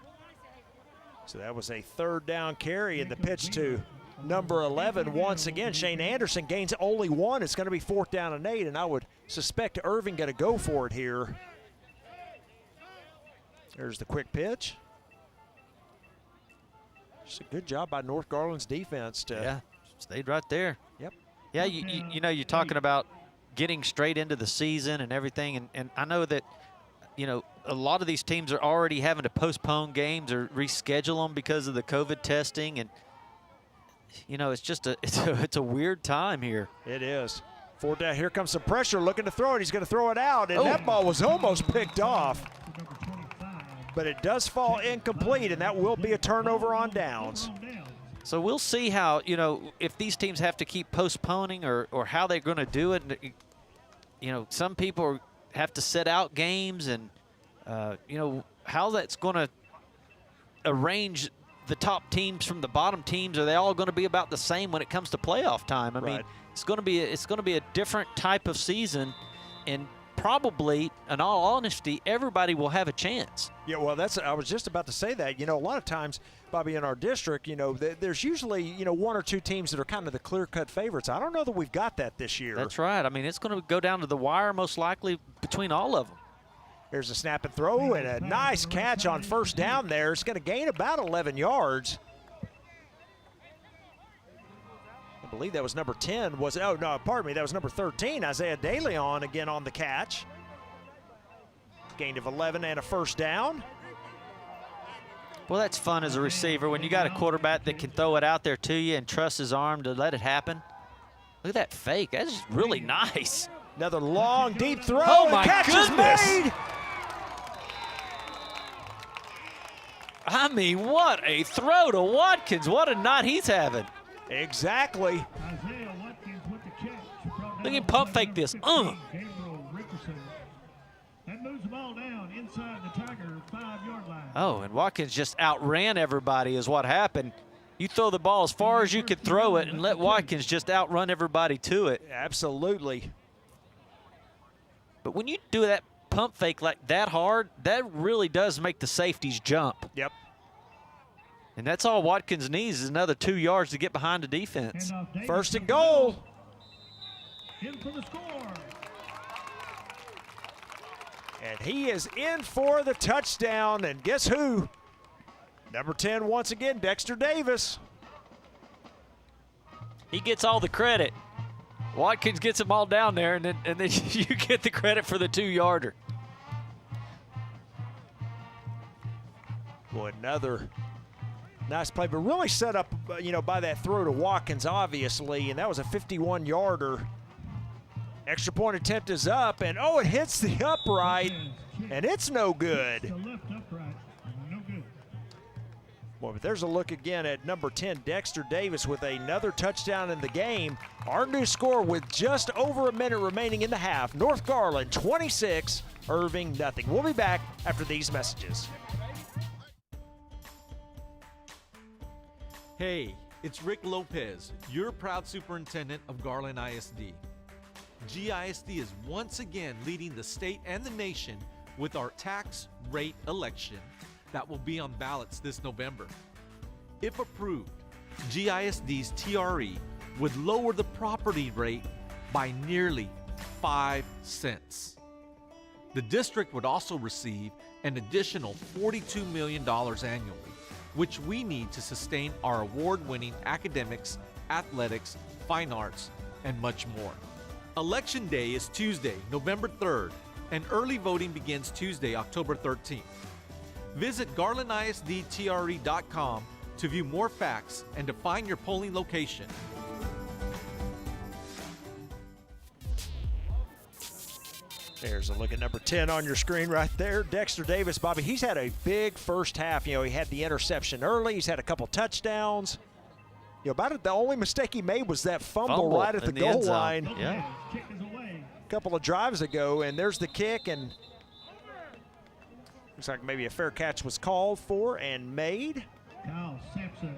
So that was a 3rd down carry, and the pitch to number 11 once again. Shane Anderson gains only 1. It's going to be 4th down and 8, and I would suspect Irving going to go for it here. There's the quick pitch. Just a good job by North Garland's defense to stayed right there. Yep. Yeah, you know, you're talking about getting straight into the season and everything, and I know that, you know, a lot of these teams are already having to postpone games or reschedule them because of the COVID testing, and you know, it's just it's a weird time here. It is. 4 down. Here comes some pressure, looking to throw it. He's going to throw it out, and that ball was almost picked off. But it does fall incomplete, and that will be a turnover on downs. So we'll see how, you know, if these teams have to keep postponing or how they're going to do it. You know, some people have to sit out games, and, you know, how that's going to arrange the top teams from the bottom teams. Are they all going to be about the same when it comes to playoff time? I mean, it's going to be a different type of season, and probably, in all honesty, everybody will have a chance. Yeah, well, I was just about to say that. You know, a lot of times, Bobby, in our district, you know, there's usually, you know, 1 or 2 teams that are kind of the clear-cut favorites. I don't know that we've got that this year. That's right. I mean, it's going to go down to the wire most likely between all of them. There's a snap and throw, and a nice catch on first down there. It's going to gain about 11 yards. I believe that was number 10. That was number 13, Isaiah DeLeon again on the catch. Gain of 11 and a first down. Well, that's fun as a receiver when you got a quarterback that can throw it out there to you and trust his arm to let it happen. Look at that fake. That's just really nice. Another long, deep throw. Oh, my catch goodness. is made. I mean, what a throw to Watkins. What a night he's having. Exactly. Look at him pump fake this. That moves the ball down inside the Tiger 5-yard line. Oh, and Watkins just outran everybody is what happened. You throw the ball as far as you could throw it and let Watkins just outrun everybody to it. Absolutely. But when you do that pump fake like that hard, that really does make the safeties jump. Yep. And that's all Watkins needs is another 2 yards to get behind the defense. First and goal. In for the score. And he is in for the touchdown. And guess who? Number 10 once again, Dexter Davis. He gets all the credit. Watkins gets them all down there, and then you get the credit for the 2-yarder. Boy, another nice play, but really set up, you know, by that throw to Watkins, obviously, and that was a 51-yarder. Extra point attempt is up, and oh, it hits the upright, and it's no good. The left upright, no good. Boy, but there's a look again at number 10, Dexter Davis, with another touchdown in the game. Our new score with just over a minute remaining in the half. North Garland 26, Irving nothing. We'll be back after these messages. Hey, it's Rick Lopez, your proud superintendent of Garland ISD. GISD is once again leading the state and the nation with our tax rate election that will be on ballots this November. If approved, GISD's TRE would lower the property rate by nearly 5 cents. The district would also receive an additional $42 million annually, which we need to sustain our award-winning academics, athletics, fine arts, and much more. Election Day is Tuesday, November 3rd, and early voting begins Tuesday, October 13th. Visit GarlandISDTRE.com to view more facts and to find your polling location. There's a look at number 10 on your screen right there. Dexter Davis, Bobby, he's had a big first half. You know, he had the interception early. He's had a couple touchdowns. You know, about it, the only mistake he made was that fumble right at the goal line. Yeah. A couple of drives ago, and there's the kick, and looks like maybe a fair catch was called for and made. Kyle Sampson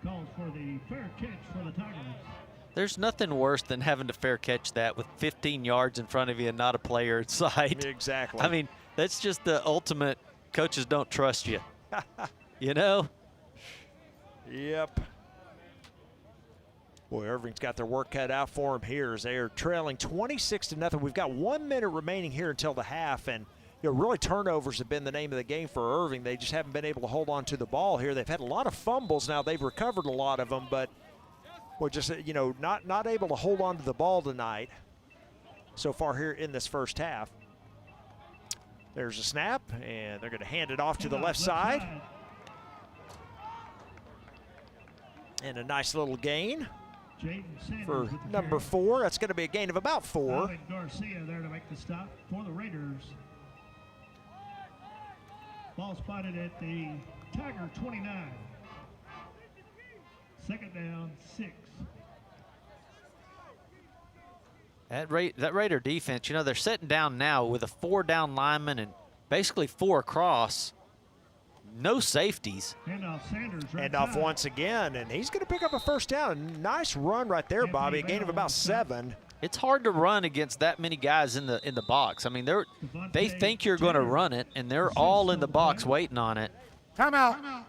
calls for the fair catch for the Tigers. There's nothing worse than having to fair catch that with 15 yards in front of you and not a player in sight. Exactly. I mean, that's just the ultimate coaches don't trust you. You know? Yep. Boy, Irving's got their work cut out for him here as they are trailing 26-0. We've got 1 minute remaining here until the half, and you know, really turnovers have been the name of the game for Irving. They just haven't been able to hold on to the ball here. They've had a lot of fumbles now. They've recovered a lot of them, but we're just, you know, not able to hold on to the ball tonight so far here in this first half. There's a snap, and they're going to hand it off to the left side. And a nice little gain Jaden Sanders for with the number carry. 4. That's going to be a gain of about 4. Irving Garcia there to make the stop for the Raiders. Ball spotted at the Tiger 29. Second down, 6. That Raider defense, you know, they're sitting down now with a 4 down lineman and basically 4 across. No safeties. Handoff Sanders right Handoff side. once again, and he's going to pick up a first down. Nice run right there, Bobby. A gain of about 7. It's hard to run against that many guys in the box. I mean, they think you're going to run it, and they're all in the box waiting on it. Timeout.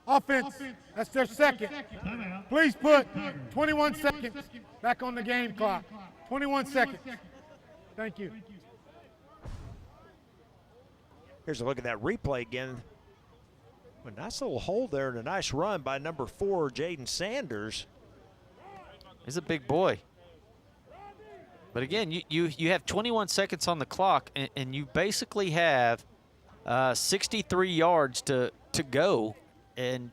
Offense. That's their second. Timeout. Please put 21 seconds back on the game clock. 21 seconds. Thank you. Here's a look at that replay again. A nice little hold there and a nice run by number 4, Jaden Sanders. He's a big boy. But again, you have 21 seconds on the clock, and you basically have 63 yards to go, and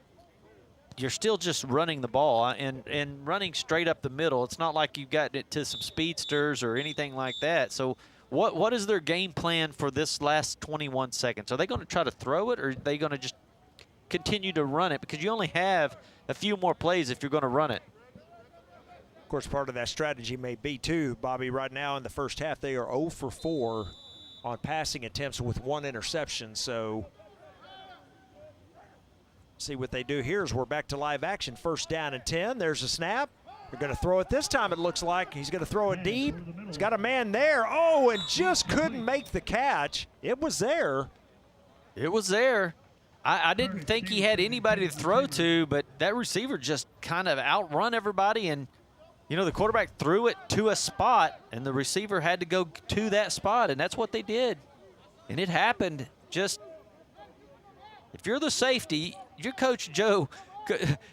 you're still just running the ball and running straight up the middle. It's not like you've got it to some speedsters or anything like that. So what is their game plan for this last 21 seconds? Are they going to try to throw it, or are they going to just continue to run it? Because you only have a few more plays if you're going to run it. Of course, part of that strategy may be, too, Bobby, right now in the first half, they are 0 for 4 on passing attempts with 1 interception. So see what they do here as we're back to live action. First down and 10. There's a snap. They're going to throw it this time, it looks like. He's going to throw it deep. He's got a man there. Oh, and just couldn't make the catch. It was there. It was there. I didn't think he had anybody to throw to, but that receiver just kind of outrun everybody, and you know, the quarterback threw it to a spot, and the receiver had to go to that spot, and that's what they did. And it happened. Just, if you're the safety, your coach Joe,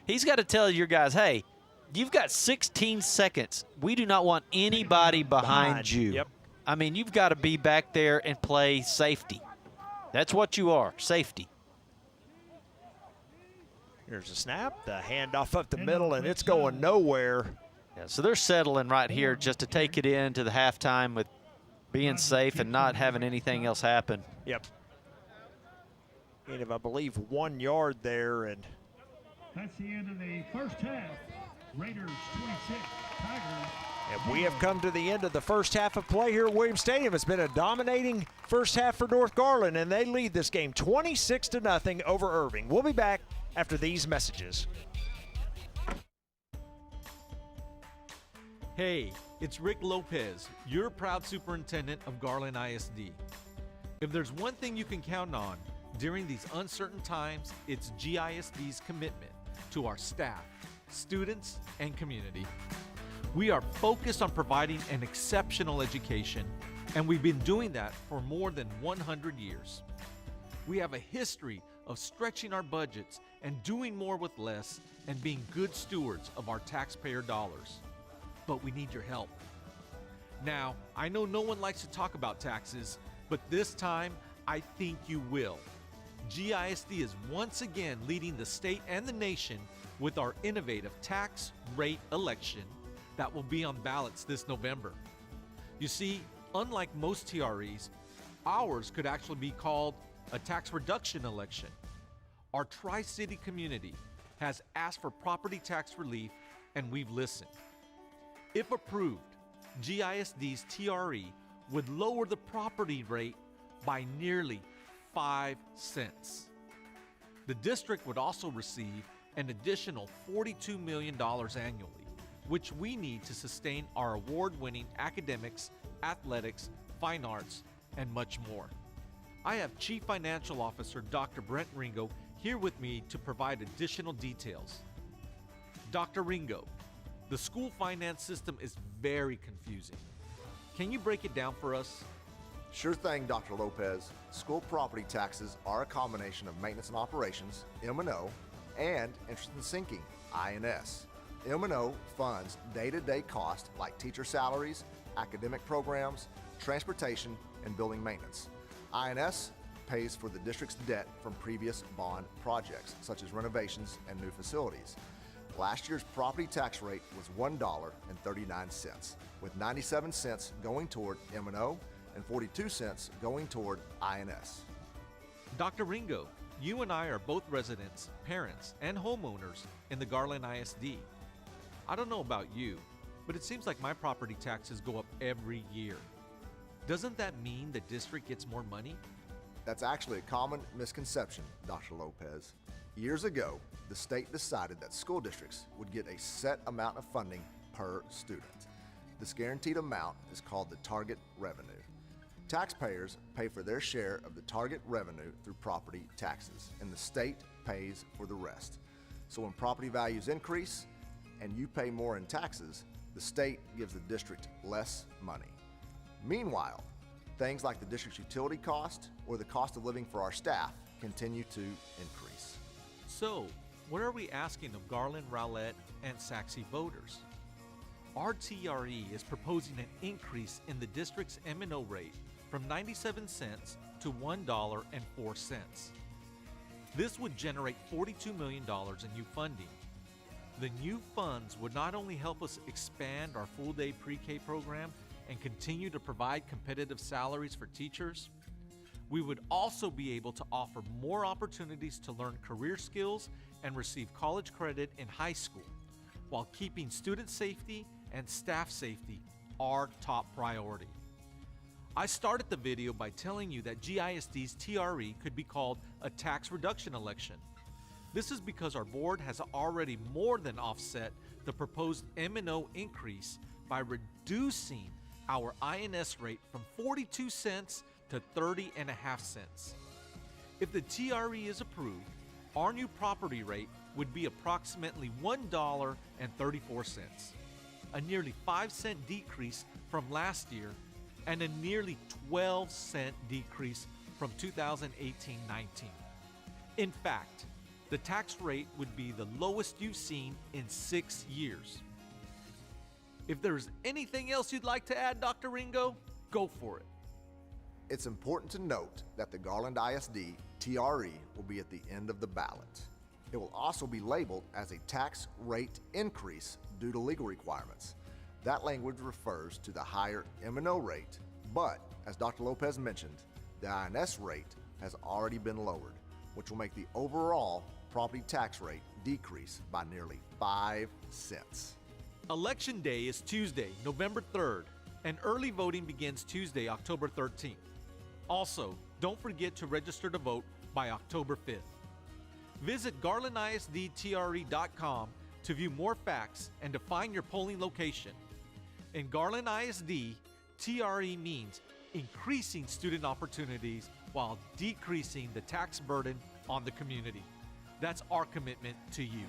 he's got to tell your guys, hey, you've got 16 seconds. We do not want anybody behind you. Yep. I mean, you've got to be back there and play safety. That's what you are, safety. Here's a snap, the handoff up the middle, and it's going nowhere. Yeah, so they're settling right here just to take it into the halftime with being safe and not having anything else happen. Yep. Gain of, I believe, 1 yard there. And that's the end of the first half. Raiders 26, Tigers. And we have come to the end of the first half of play here at Williams Stadium. It's been a dominating first half for North Garland, and they lead this game 26-0 over Irving. We'll be back after these messages. Hey, it's Rick Lopez, your proud superintendent of Garland ISD. If there's one thing you can count on during these uncertain times, it's GISD's commitment to our staff, students, and community. We are focused on providing an exceptional education, and we've been doing that for more than 100 years. We have a history of stretching our budgets and doing more with less and being good stewards of our taxpayer dollars. But we need your help. Now, I know no one likes to talk about taxes, but this time, I think you will. GISD is once again leading the state and the nation with our innovative tax rate election that will be on ballots this November. You see, unlike most TREs, ours could actually be called a tax reduction election. Our Tri-City community has asked for property tax relief, and we've listened. If approved, GISD's TRE would lower the property rate by nearly 5 cents. The district would also receive an additional $42 million annually, which we need to sustain our award-winning academics, athletics, fine arts, and much more. I have Chief Financial Officer Dr. Brent Ringo here with me to provide additional details. Dr. Ringo, the school finance system is very confusing. Can you break it down for us? Sure thing, Dr. Lopez. School property taxes are a combination of maintenance and operations, M&O, and interest and sinking, INS. M&O funds day-to-day costs like teacher salaries, academic programs, transportation, and building maintenance. INS pays for the district's debt from previous bond projects, such as renovations and new facilities. Last year's property tax rate was $1.39, with 97 cents going toward M&O and 42 cents going toward INS. Dr. Ringo, you and I are both residents, parents, and homeowners in the Garland ISD. I don't know about you, but it seems like my property taxes go up every year. Doesn't that mean the district gets more money? That's actually a common misconception, Dr. Lopez. Years ago, the state decided that school districts would get a set amount of funding per student. This guaranteed amount is called the target revenue. Taxpayers pay for their share of the target revenue through property taxes, and the state pays for the rest. So when property values increase and you pay more in taxes, the state gives the district less money. Meanwhile, things like the district's utility cost or the cost of living for our staff continue to increase. So, what are we asking of Garland, Rowlett, and Sachse voters? Our TRE is proposing an increase in the district's M&O rate from 97 cents to $1.04. This would generate $42 million in new funding. The new funds would not only help us expand our full-day pre-K program and continue to provide competitive salaries for teachers, we would also be able to offer more opportunities to learn career skills and receive college credit in high school, while keeping student safety and staff safety our top priority. I started the video by telling you that GISD's TRE could be called a tax reduction election. This is because our board has already more than offset the proposed M&O increase by reducing our INS rate from 42 cents to 30.5 cents. If the TRE is approved, our new property rate would be approximately $1.34, a nearly 5-cent decrease from last year and a nearly 12-cent decrease from 2018-19. In fact, the tax rate would be the lowest you've seen in 6 years. If there's anything else you'd like to add, Dr. Ringo, go for it. It's important to note that the Garland ISD TRE will be at the end of the ballot. It will also be labeled as a tax rate increase due to legal requirements. That language refers to the higher M&O rate, but as Dr. Lopez mentioned, the INS rate has already been lowered, which will make the overall property tax rate decrease by nearly 5 cents. Election Day is Tuesday, November 3rd, and early voting begins Tuesday, October 13th. Also, don't forget to register to vote by October 5th. Visit GarlandISDTRE.com to view more facts and to find your polling location. In Garland ISD, TRE means increasing student opportunities while decreasing the tax burden on the community. That's our commitment to you.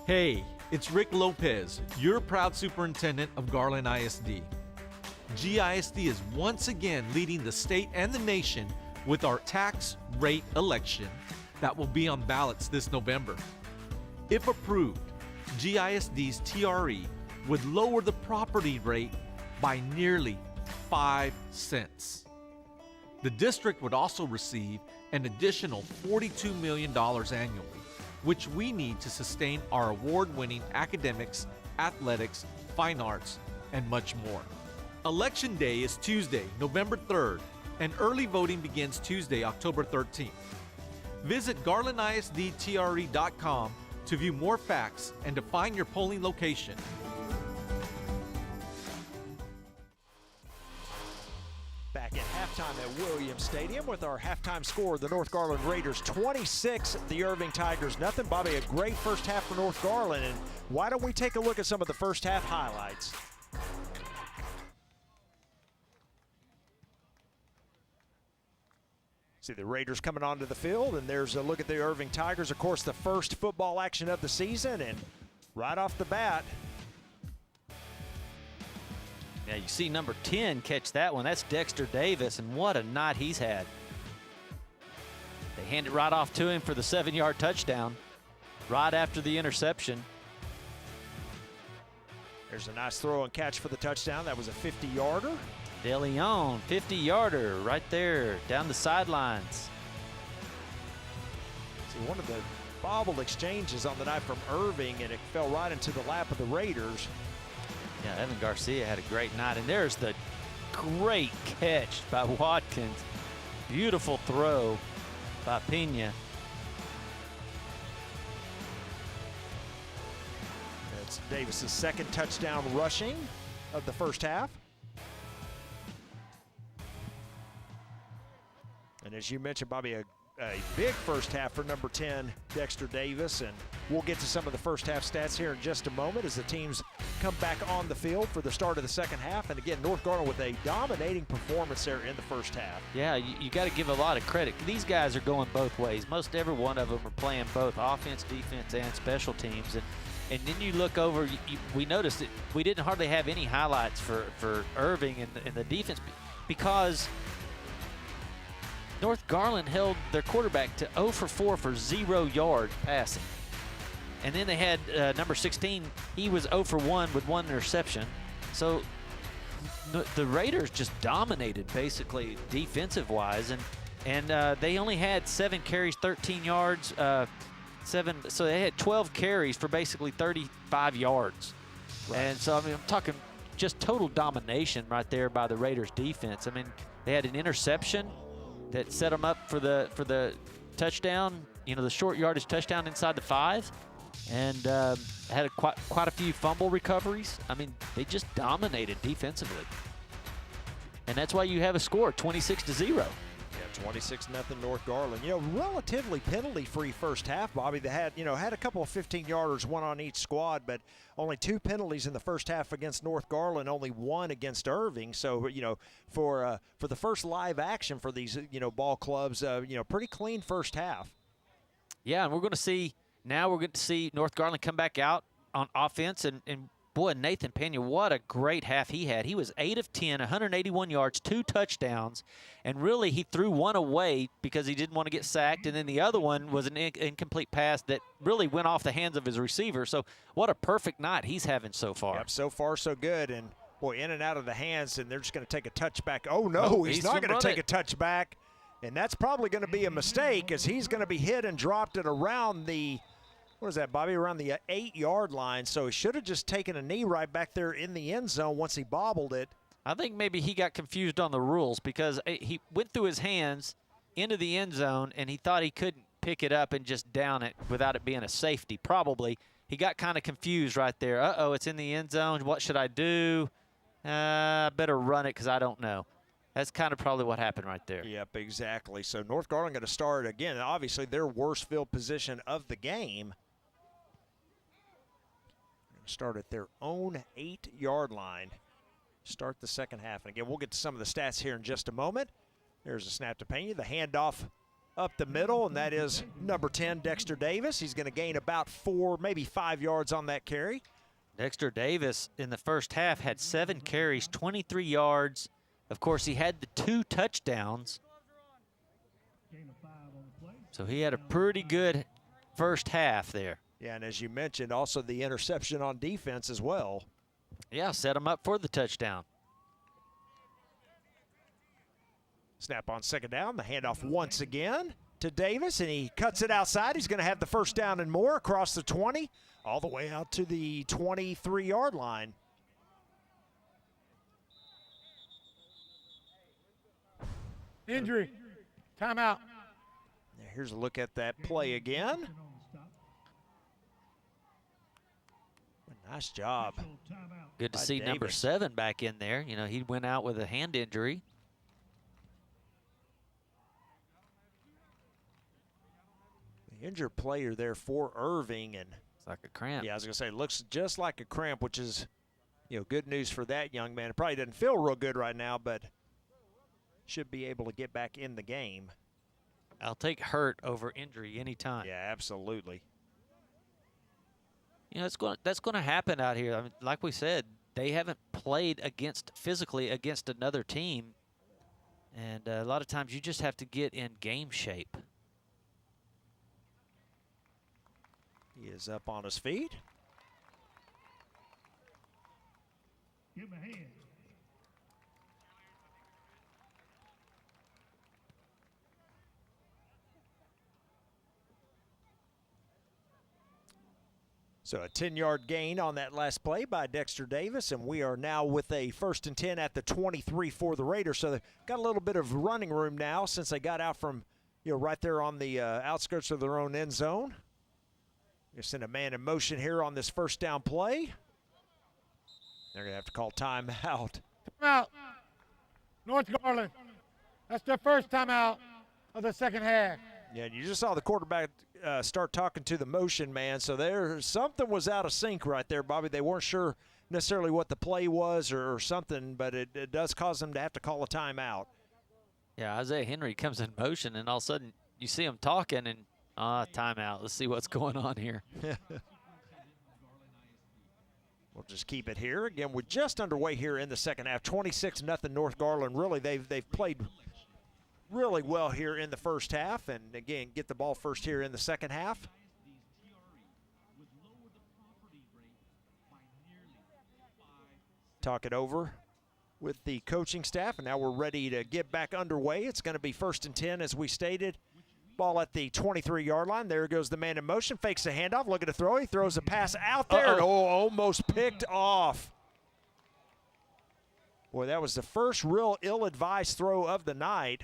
Hey, it's Rick Lopez, your proud superintendent of Garland ISD. GISD is once again leading the state and the nation with our tax rate election that will be on ballots this November. If approved, GISD's TRE would lower the property rate by nearly 5 cents. The district would also receive an additional $42 million annually, which we need to sustain our award-winning academics, athletics, fine arts, and much more. Election Day is Tuesday, November 3rd, and early voting begins Tuesday, October 13th. Visit GarlandISDTRE.com to view more facts and to find your polling location. Back at halftime at Williams Stadium with our halftime score, the North Garland Raiders 26, the Irving Tigers nothing. Bobby, a great first half for North Garland, and why don't we take a look at some of the first half highlights? See the Raiders coming onto the field, and there's a look at the Irving Tigers. Of course, the first football action of the season, and right off the bat. Yeah, you see number 10 catch that one. That's Dexter Davis, and what a night he's had. They hand it right off to him for the 7-yard touchdown right after the interception. There's a nice throw and catch for the touchdown. That was a 50-yarder. De Leon, 50-yarder right there down the sidelines. See, one of the bobble exchanges on the night from Irving, and it fell right into the lap of the Raiders. Yeah, Evan Garcia had a great night, and there's the great catch by Watkins. Beautiful throw by Pena. That's Davis's second touchdown rushing of the first half. And as you mentioned, Bobby, a big first half for number 10, Dexter Davis. And we'll get to some of the first half stats here in just a moment as the teams come back on the field for the start of the second half. And again, North Garland with a dominating performance there in the first half. Yeah, you got to give a lot of credit. These guys are going both ways. Most every one of them are playing both offense, defense, and special teams. And then you look over, we noticed that we didn't hardly have any highlights for Irving in the defense because North Garland held their quarterback to 0 for 4 for 0 yards passing. And then they had number 16, he was 0 for 1 with 1 interception. So the Raiders just dominated basically defensive-wise, and they only had 7 carries, 13 yards, so they had 12 carries for basically 35 yards. Right. And so, I mean, I'm talking just total domination right there by the Raiders defense. I mean, they had an interception that set them up for the touchdown, the short yardage touchdown inside the 5, and had quite a few fumble recoveries. I mean, they just dominated defensively, and that's why you have a score 26-0. Yeah, 26-0 North Garland. Relatively penalty-free first half, Bobby. They had a couple of 15-yarders, one on each squad, but only 2 penalties in the first half against North Garland, only 1 against Irving. So, for the first live action for these, ball clubs, pretty clean first half. Yeah, and we're going to see North Garland come back out on offense, and boy, Nathan Pena, what a great half he had. He was 8 of 10, 181 yards, 2 touchdowns, and really he threw one away because he didn't want to get sacked, and then the other one was an incomplete pass that really went off the hands of his receiver. So what a perfect night he's having so far. Yep, so far so good, and boy, in and out of the hands, and they're just going to take a touchback. Oh, no, he's not going to take a touchback, and that's probably going to be a mistake as he's going to be hit and dropped at around the – what is that, Bobby? Around the 8-yard line. So he should have just taken a knee right back there in the end zone once he bobbled it. I think maybe he got confused on the rules because he went through his hands into the end zone and he thought he couldn't pick it up and just down it without it being a safety. Probably. He got kind of confused right there. Uh-oh, it's in the end zone. What should I do? I better run it because I don't know. That's kind of probably what happened right there. Yep, exactly. So North Garland going to start again. Obviously, their worst field position of the game. Start at their own 8-yard line. Start the second half. And again, we'll get to some of the stats here in just a moment. There's a snap to Pena. The handoff up the middle, and that is number 10, Dexter Davis. He's going to gain about 4, maybe 5 yards on that carry. Dexter Davis in the first half had 7 carries, 23 yards. Of course, he had the 2 touchdowns. So he had a pretty good first half there. Yeah, and as you mentioned, also the interception on defense as well. Yeah, set him up for the touchdown. Snap on second down, the handoff once again to Davis, and he cuts it outside. He's going to have the first down and more across the 20, all the way out to the 23-yard line. Injury. Timeout. Here's a look at that play again. Nice job. Good to see number 7 back in there. You know, he went out with a hand injury. The injured player there for Irving, and it's like a cramp. Yeah, I was gonna say, looks just like a cramp, which is, you know, good news for that young man. It probably doesn't feel real good right now, but should be able to get back in the game. I'll take hurt over injury anytime. Yeah, absolutely. You know, that's going to happen out here. I mean, like we said, they haven't played physically against another team, and a lot of times you just have to get in game shape. He is up on his feet. Give him a hand. So a 10-yard gain on that last play by Dexter Davis, and we are now with a 1st and 10 at the 23 for the Raiders. So they've got a little bit of running room now since they got out from, you know, right there on the outskirts of their own end zone. They send a man in motion here on this first down play. They're going to have to call timeout. Timeout. North Garland. That's their first timeout of the second half. Yeah, and you just saw the quarterback start talking to the motion man, so something was out of sync right there, Bobby. They weren't sure necessarily what the play was or something, but it does cause them to have to call a timeout. Yeah, Isaiah Henry comes in motion, and all of a sudden you see him talking, and timeout. Let's see what's going on here. We'll just keep it here. Again, we're just underway here in the second half. 26-0 North Garland. Really, they've played really well here in the first half, and again, get the ball first here in the second half. Talk it over with the coaching staff, and now we're ready to get back underway. It's going to be 1st and 10, as we stated. Ball at the 23-yard line. There goes the man in motion, fakes a handoff, looking to throw. He throws a pass out there, and almost picked off. Boy, that was the first real ill-advised throw of the night.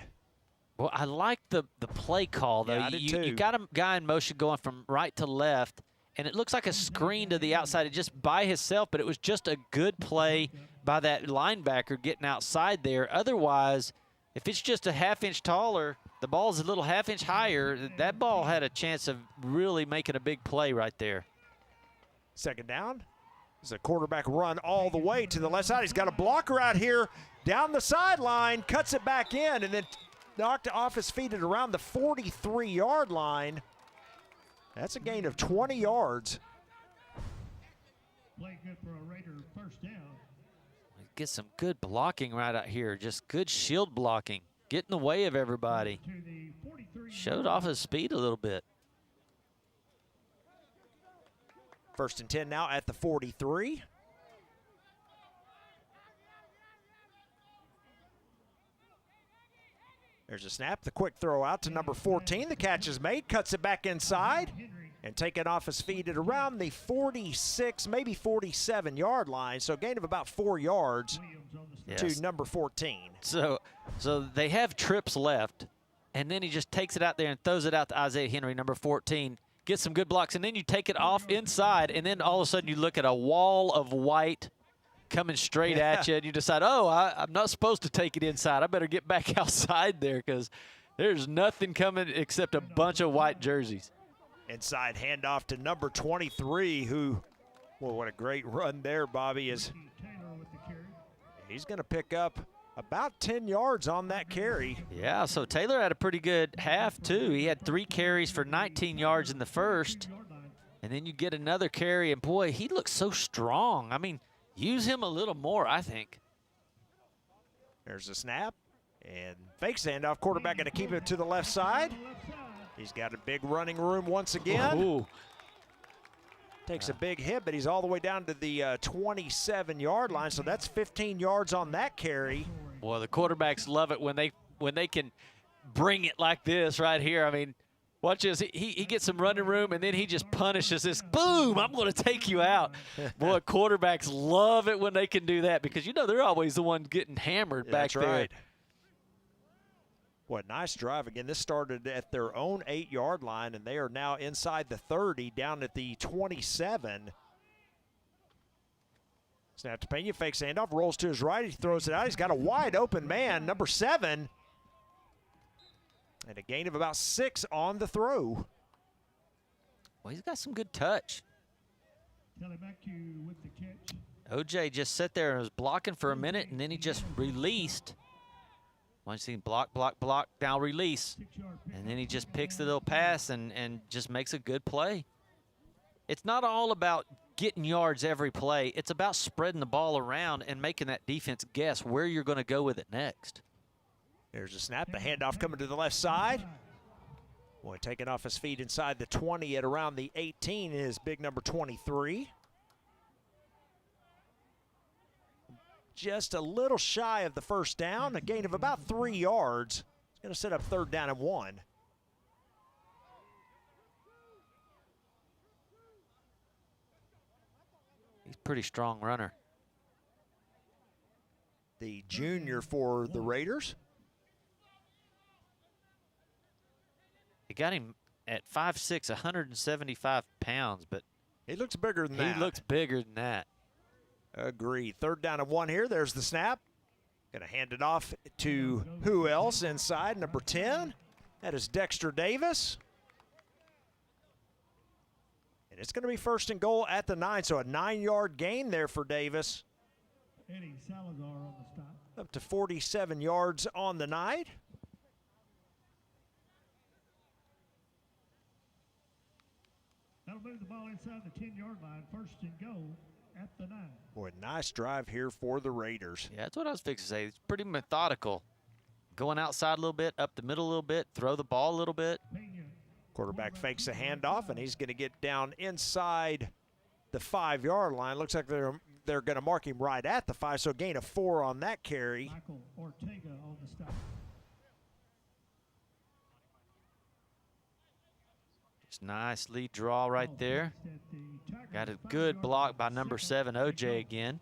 Well, I like the play call, though. Yeah, I did too. You got a guy in motion going from right to left, and it looks like a screen to the outside. It just by himself, but it was just a good play by that linebacker getting outside there. Otherwise, if it's just a half-inch taller, the ball's a little half-inch higher, that ball had a chance of really making a big play right there. Second down. There's a quarterback run all the way to the left side. He's got a blocker out here down the sideline, cuts it back in, and then knocked off his feet at around the 43-yard line. That's a gain of 20 yards. Play good for a Raider first down. Get some good blocking right out here. Just good shield blocking. Get in the way of everybody. Showed off his speed a little bit. 1st and 10 now at the 43. There's a snap, the quick throw out to number 14. The catch is made, cuts it back inside, and taken off his feet at around the 46, maybe 47-yard line. So a gain of about 4 yards to number 14. So they have trips left, and then he just takes it out there and throws it out to Isaiah Henry, number 14. Gets some good blocks, and then you take it off inside, and then all of a sudden you look at a wall of white coming straight at you, and you decide, I'm not supposed to take it inside. I better get back outside there because there's nothing coming except a bunch of white jerseys. Inside handoff to number 23, who, well, what a great run there, Bobby, is he's going to pick up about 10 yards on that carry. Yeah, so Taylor had a pretty good half, too. He had 3 carries for 19 yards in the first. And then you get another carry, and, boy, he looks so strong. I mean, use him a little more, I think. There's a snap. And fake handoff. Quarterback going to keep it to the left side. He's got a big running room once again. Ooh. Takes a big hit, but he's all the way down to the 27-yard line, so that's 15 yards on that carry. Boy, the quarterbacks love it when they can bring it like this right here. I mean, watch this. He gets some running room, and then he just punishes this. Boom, I'm going to take you out. Boy, quarterbacks love it when they can do that because, you know, they're always the ones getting hammered back that's there. Right. What nice drive. Again, this started at their own 8-yard line, and they are now inside the 30, down at the 27. Snap to Pena, fakes handoff, rolls to his right. He throws it out. He's got a wide open man, number 7. And a gain of about 6 on the throw. Well, he's got some good touch. with the catch. OJ just sat there and was blocking for a minute, and then he just released. Once he block, now release. And then he just picks the little pass and just makes a good play. It's not all about getting yards every play. It's about spreading the ball around and making that defense guess where you're going to go with it next. There's a snap, the handoff coming to the left side. Boy, taking off his feet inside the 20 at around the 18 is big number 23. Just a little shy of the first down, a gain of about 3 yards. It's going to set up 3rd down and 1. He's a pretty strong runner. The junior for the Raiders. He got him at 5'6", 175 pounds, but he looks bigger than that. He looks bigger than that. Agreed. 3rd down and 1 here. There's the snap. Going to hand it off to who else inside? Number 10. That is Dexter Davis. And it's going to be 1st and goal at the 9, so a 9-yard gain there for Davis. Eddie Salazar on the stop. Up to 47 yards on the night. That'll move the ball inside the 10-yard line. 1st and goal at the 9. Boy, nice drive here for the Raiders. Yeah, that's what I was fixing to say. It's pretty methodical. Going outside a little bit, up the middle a little bit, throw the ball a little bit. Quarterback fakes a handoff, and he's going to get down inside the 5-yard line. Looks like they're going to mark him right at the 5, so a gain of 4 on that carry. Michael Ortega on the stop. Just nice lead draw right there. Got a good block by number 7, OJ again.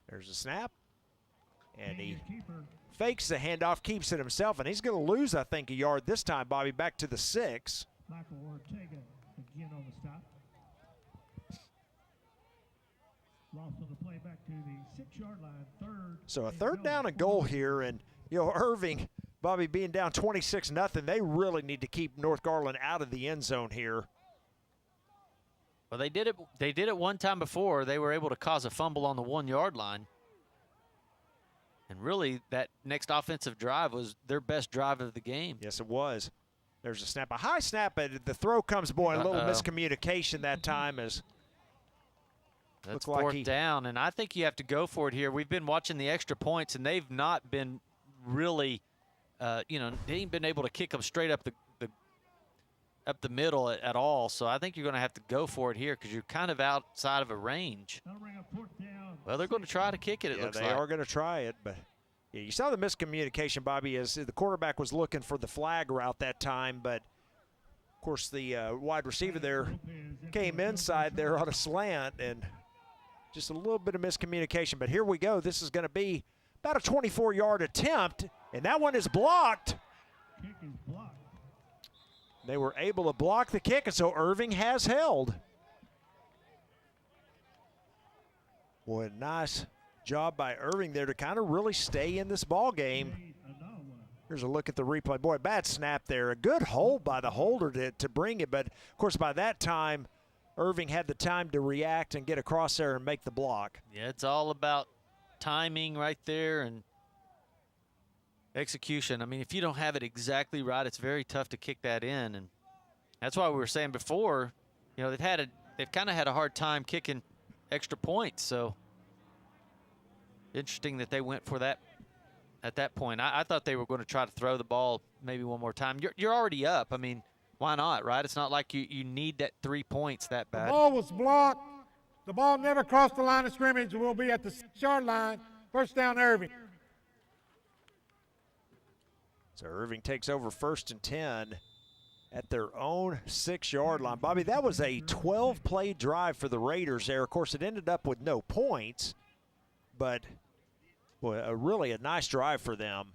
There's a snap. And he fakes the handoff, keeps it himself, and he's going to lose, I think, a yard this time, Bobby, back to the 6. Michael Ortega again on the stop. Loss of the play back to the 6-yard line, 3rd. So a 3rd down and goal here, and, you know, Irving, Bobby, being down 26-0, they really need to keep North Garland out of the end zone here. Well, they did it one time before. They were able to cause a fumble on the 1-yard line. And really, that next offensive drive was their best drive of the game. Yes, it was. There's a snap, a high snap, but the throw comes, boy, a little miscommunication that time. As that's 4th down, and I think you have to go for it here. We've been watching the extra points, and they've not been really, you know, they ain't been able to kick them straight up the middle at all. So I think you're going to have to go for it here because you're kind of outside of a range. Well, they're going to try to kick it, it looks like. They are going to try it, but yeah, you saw the miscommunication, Bobby, as the quarterback was looking for the flag route that time, but of course the wide receiver there came inside there on a slant, and just a little bit of miscommunication. But here we go. This is going to be about a 24-yard attempt, and that one is blocked. Kick is blocked. They were able to block the kick, and so Irving has held. Boy, nice job by Irving there to kind of really stay in this ball game. Here's a look at the replay. Boy, bad snap there. A good hold by the holder to bring it, but of course by that time Irving had the time to react and get across there and make the block. Yeah, it's all about timing right there and execution. I mean, if you don't have it exactly right, it's very tough to kick that in. And that's why we were saying before, you know, they've kind of had a hard time kicking extra points. So interesting that they went for that at that point. I thought they were going to try to throw the ball maybe one more time. You're already up. I mean, why not, right? It's not like you need that 3 points that bad. The ball was blocked. The ball never crossed the line of scrimmage. We'll be at the 6-yard line. First down, Irving. So Irving takes over 1st and 10 at their own 6-yard line. Bobby, that was a 12-play drive for the Raiders there. Of course, it ended up with no points, but boy, really a nice drive for them.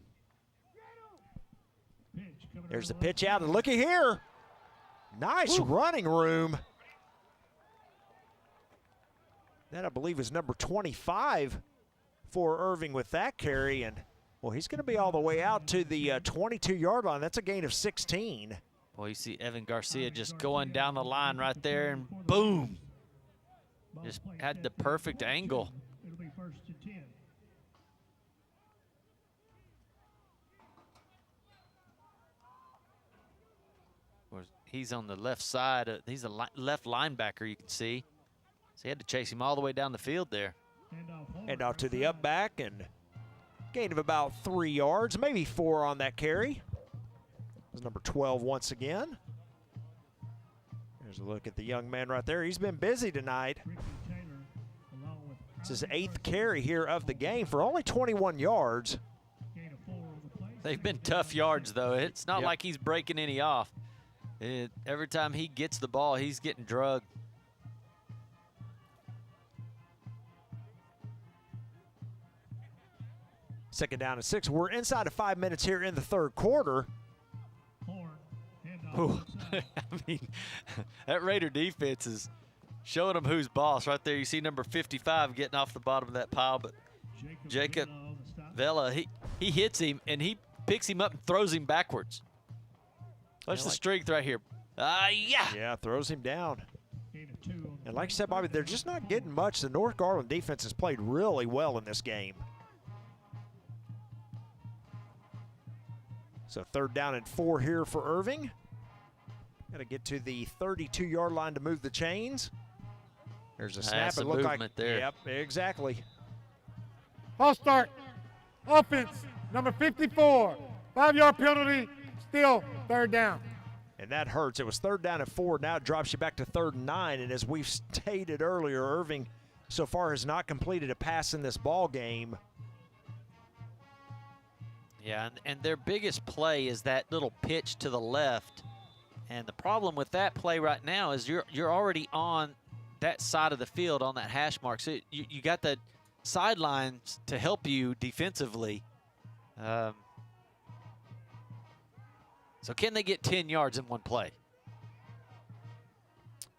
There's the pitch out, and looky here. Nice running room. That, I believe, is number 25 for Irving with that carry. And, well, he's going to be all the way out to the 22-yard line. That's a gain of 16. Boy, you see Evan Garcia just going down the line right there, and boom. Just had the perfect angle. It'll be 1st and 10. He's on the left side. He's a left linebacker, you can see. So he had to chase him all the way down the field there. And off to the up back, and gain of about 3 yards, maybe 4 on that carry. It was number 12 once again. There's a look at the young man right there. He's been busy tonight. It's his 8th carry here of the game for only 21 yards. They've been tough yards, though. It's not like he's breaking any off. Every time he gets the ball, he's getting drugged. Second down and 6. We're inside of 5 minutes here in the 3rd quarter. I mean, that Raider defense is showing them who's boss right there. You see number 55 getting off the bottom of that pile, but Jacob Vela, he hits him, and he picks him up and throws him backwards. That's the strength right here. Yeah, throws him down. And like you said, Bobby, they're just not getting much. The North Garland defense has played really well in this game. So 3rd down and 4 here for Irving. Got to get to the 32-yard line to move the chains. There's a snap. It looked like there. Yep, exactly. False start. Offense, number 54. 5-yard penalty. Still 3rd down. And that hurts. It was 3rd down and 4. Now it drops you back to 3rd and 9. And as we've stated earlier, Irving so far has not completed a pass in this ball game. Yeah, and their biggest play is that little pitch to the left. And the problem with that play right now is you're already on that side of the field on that hash mark. So you got the sidelines to help you defensively. So can they get 10 yards in one play?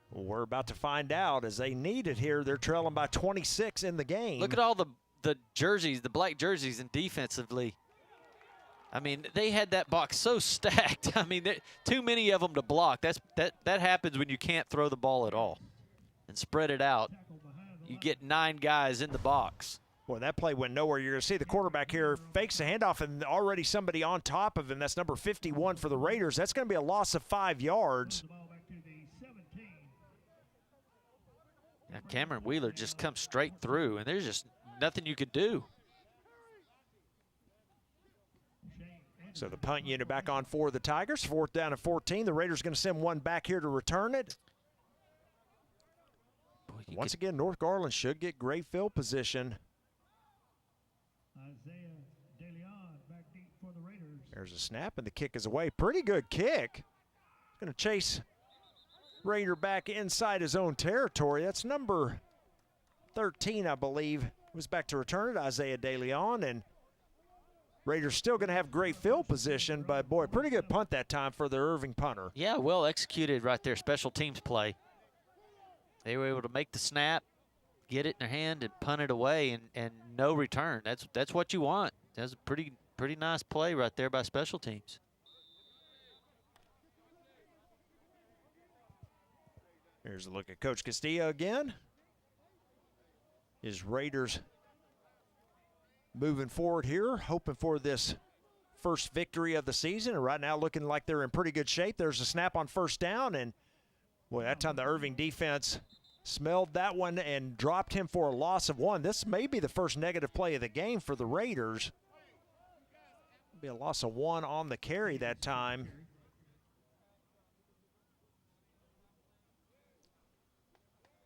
Well, we're about to find out as they need it here. They're trailing by 26 in the game. Look at all the jerseys, the black jerseys, and defensively. I mean, they had that box so stacked. I mean, too many of them to block. That happens when you can't throw the ball at all and spread it out. You get 9 guys in the box. Boy, that play went nowhere. You're going to see the quarterback here fakes the handoff, and already somebody on top of him. That's number 51 for the Raiders. That's going to be a loss of 5 yards. Now Cameron Wheeler just comes straight through, and there's just nothing you could do. So the punt unit back on for the Tigers. 4th down and 14. The Raiders going to send one back here to return it. Boy, once again, North Garland should get great field position. There's a snap, and the kick is away. Pretty good kick. Going to chase Raider back inside his own territory. That's number 13, I believe, was back to return it, Isaiah DeLeon, and Raiders still going to have great field position, but, boy, pretty good punt that time for the Irving punter. Yeah, well executed right there, special teams play. They were able to make the snap, get it in their hand, and punt it away, and no return. That's what you want. That's a pretty nice play right there by special teams. Here's a look at Coach Castillo again. His Raiders moving forward here, hoping for this first victory of the season. And right now looking like they're in pretty good shape. There's a snap on first down. And, boy, that time the Irving defense smelled that one and dropped him for a loss of 1. This may be the first negative play of the game for the Raiders. Be a loss of 1 on the carry that time.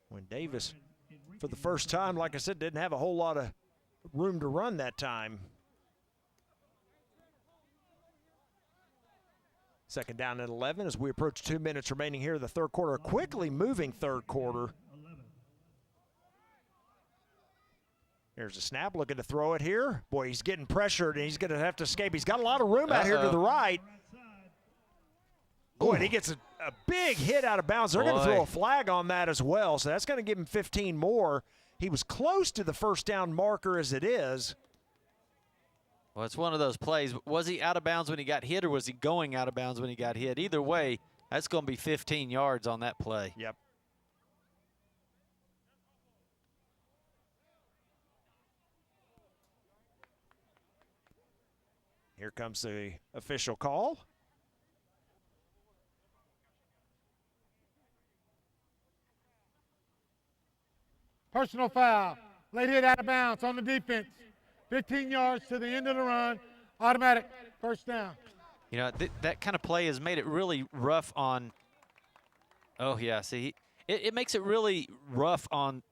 When Davis, for the first time, like I said, didn't have a whole lot of room to run that time. Second down at 11 as we approach 2 minutes remaining here in the third quarter. A quickly moving third quarter. Here's a snap, looking to throw it here. Boy, he's getting pressured, and he's going to have to escape. He's got a lot of room out here to the right. Boy, and he gets a big hit out of bounds. They're going to throw a flag on that as well, so that's going to give him 15 more. He was close to the first down marker as it is. Well, it's one of those plays. Was he out of bounds when he got hit, or was he going out of bounds when he got hit? Either way, that's going to be 15 yards on that play. Yep. Here comes the official call. Personal foul. Late hit out of bounds on the defense. 15 yards to the end of the run. Automatic. First down. You know, that kind of play has made it really rough on – oh, yeah, see, it makes it really rough on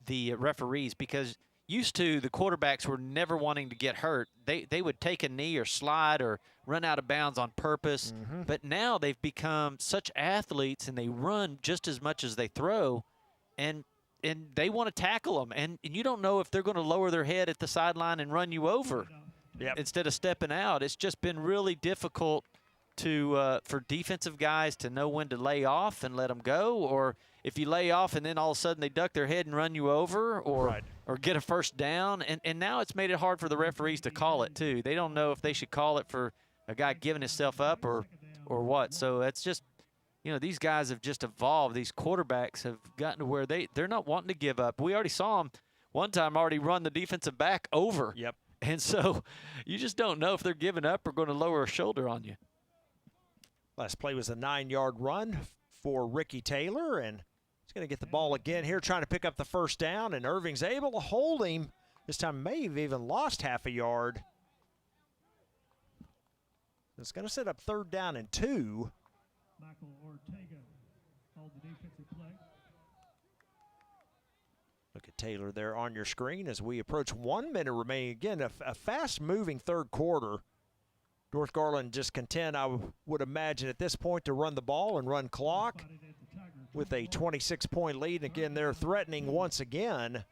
the referees because used to the quarterbacks were never wanting to get hurt. They would take a knee or slide or run out of bounds on purpose. But now they've become such athletes and they run just as much as they throw, and they want to tackle them. And you don't know if they're going to lower their head at the sideline and run you over instead of stepping out. It's just been really difficult for defensive guys to know when to lay off and let them go, or if you lay off and then all of a sudden they duck their head and run you over, or get a first down. And now it's made it hard for the referees to call it too. They don't know if they should call it for a guy giving himself up or what. So it's just, you know, these guys have just evolved. These quarterbacks have gotten to where they're not wanting to give up. We already saw them one time already run the defensive back over. Yep. And so you just don't know if they're giving up or going to lower a shoulder on you. Last play was a 9-yard run for Ricky Taylor, and he's going to get the ball again here, trying to pick up the first down, and Irving's able to hold him. This time may have even lost half a yard. It's going to set up 3rd down and 2. Michael Ortega called the defensive play. Look at Taylor there on your screen as we approach 1 minute remaining. Again, a fast-moving third quarter. North Garland just content, I would imagine, at this point to run the ball and run clock with a 26-point lead. Again, they're threatening once again.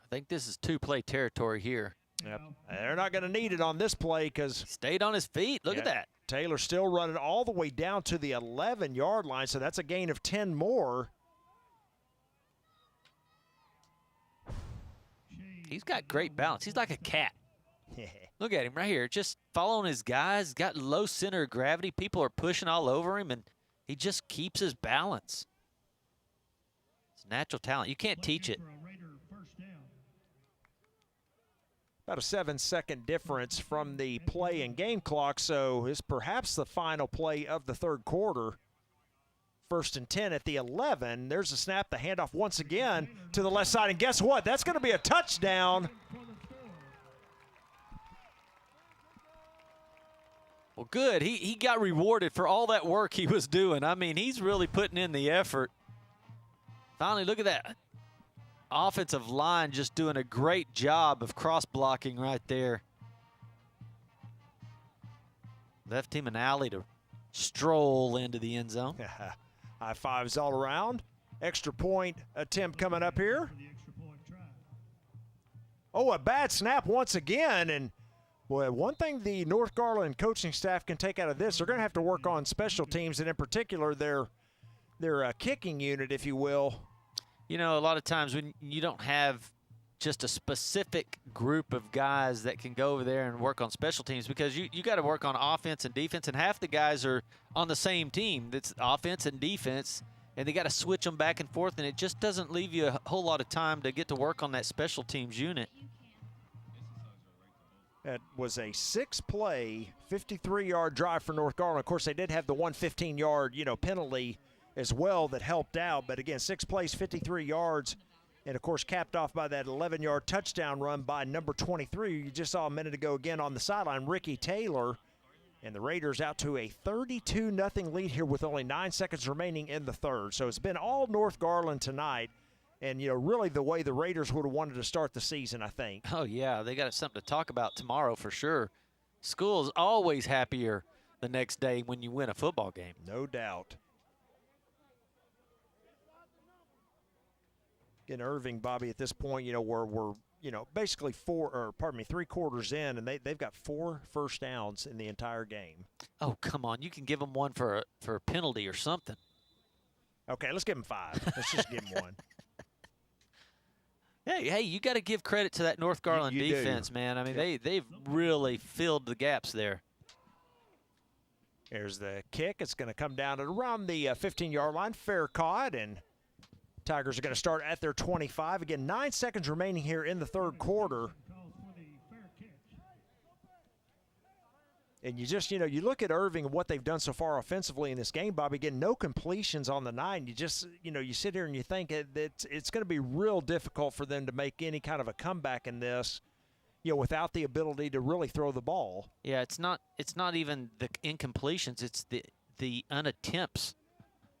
I think this is 2-play territory here. Yep. They're not going to need it on this play because he stayed on his feet. Look at that. Taylor still running all the way down to the 11-yard line, so that's a gain of 10 more. He's got great balance. He's like a cat. Look at him right here, just following his guys, got low center of gravity. People are pushing all over him, and he just keeps his balance. It's natural talent. You can't teach it. About a 7-second difference from the play and game clock, so it's perhaps the final play of the third quarter. 1st and 10 at the 11. There's a snap, the handoff once again to the left side, and guess what? That's going to be a touchdown. Well, good. He got rewarded for all that work he was doing. I mean, he's really putting in the effort. Finally, look at that. Offensive line just doing a great job of cross-blocking right there. Left him an alley to stroll into the end zone. High fives all around. Extra point attempt coming up here. Oh, a bad snap once again, and boy, one thing the North Garland coaching staff can take out of this, they're going to have to work on special teams, and in particular their kicking unit, if you will. You know, a lot of times when you don't have just a specific group of guys that can go over there and work on special teams, because you got to work on offense and defense, and half the guys are on the same team. That's offense and defense, and they got to switch them back and forth, and it just doesn't leave you a whole lot of time to get to work on that special teams unit. That was a 6-play, 53-yard drive for North Garland. Of course, they did have the 115-yard, penalty as well that helped out. But again, 6 plays, 53 yards, and of course capped off by that 11-yard touchdown run by number 23. You just saw a minute ago again on the sideline, Ricky Taylor. And the Raiders out to a 32-0 lead here with only 9 seconds remaining in the third. So it's been all North Garland tonight. And, really the way the Raiders would have wanted to start the season, I think. Oh, yeah, they got something to talk about tomorrow for sure. School is always happier the next day when you win a football game. No doubt. Again, Irving, Bobby, at this point, we're basically 3 quarters in, and they've got 4 first downs in the entire game. Oh, come on. You can give them one for a penalty or something. Okay, let's give them 5. Let's just give them 1. Hey, you got to give credit to that North Garland defense, man. I mean, they've really filled the gaps there. There's the kick. It's going to come down at around the 15-yard line. Fair caught, and Tigers are going to start at their 25. Again, 9 seconds remaining here in the third quarter. And you just, you look at Irving and what they've done so far offensively in this game, Bobby. Again, no completions on the 9. You just, you sit here and you think that it's going to be real difficult for them to make any kind of a comeback in this, without the ability to really throw the ball. Yeah, it's not even the incompletions. It's the unattempts,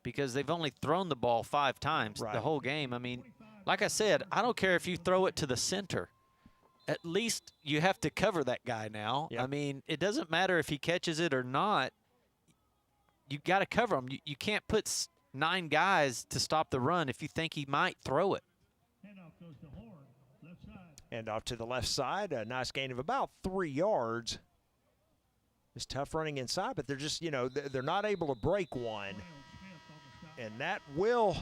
because they've only thrown the ball 5 times the whole game. I mean, like I said, I don't care if you throw it to the center. At least you have to cover that guy now. Yep. I mean, it doesn't matter if he catches it or not. You got to cover him. You can't put 9 guys to stop the run if you think he might throw it. And off to the left side, a nice gain of about 3 yards. It's tough running inside, but they're just, they're not able to break one. And that will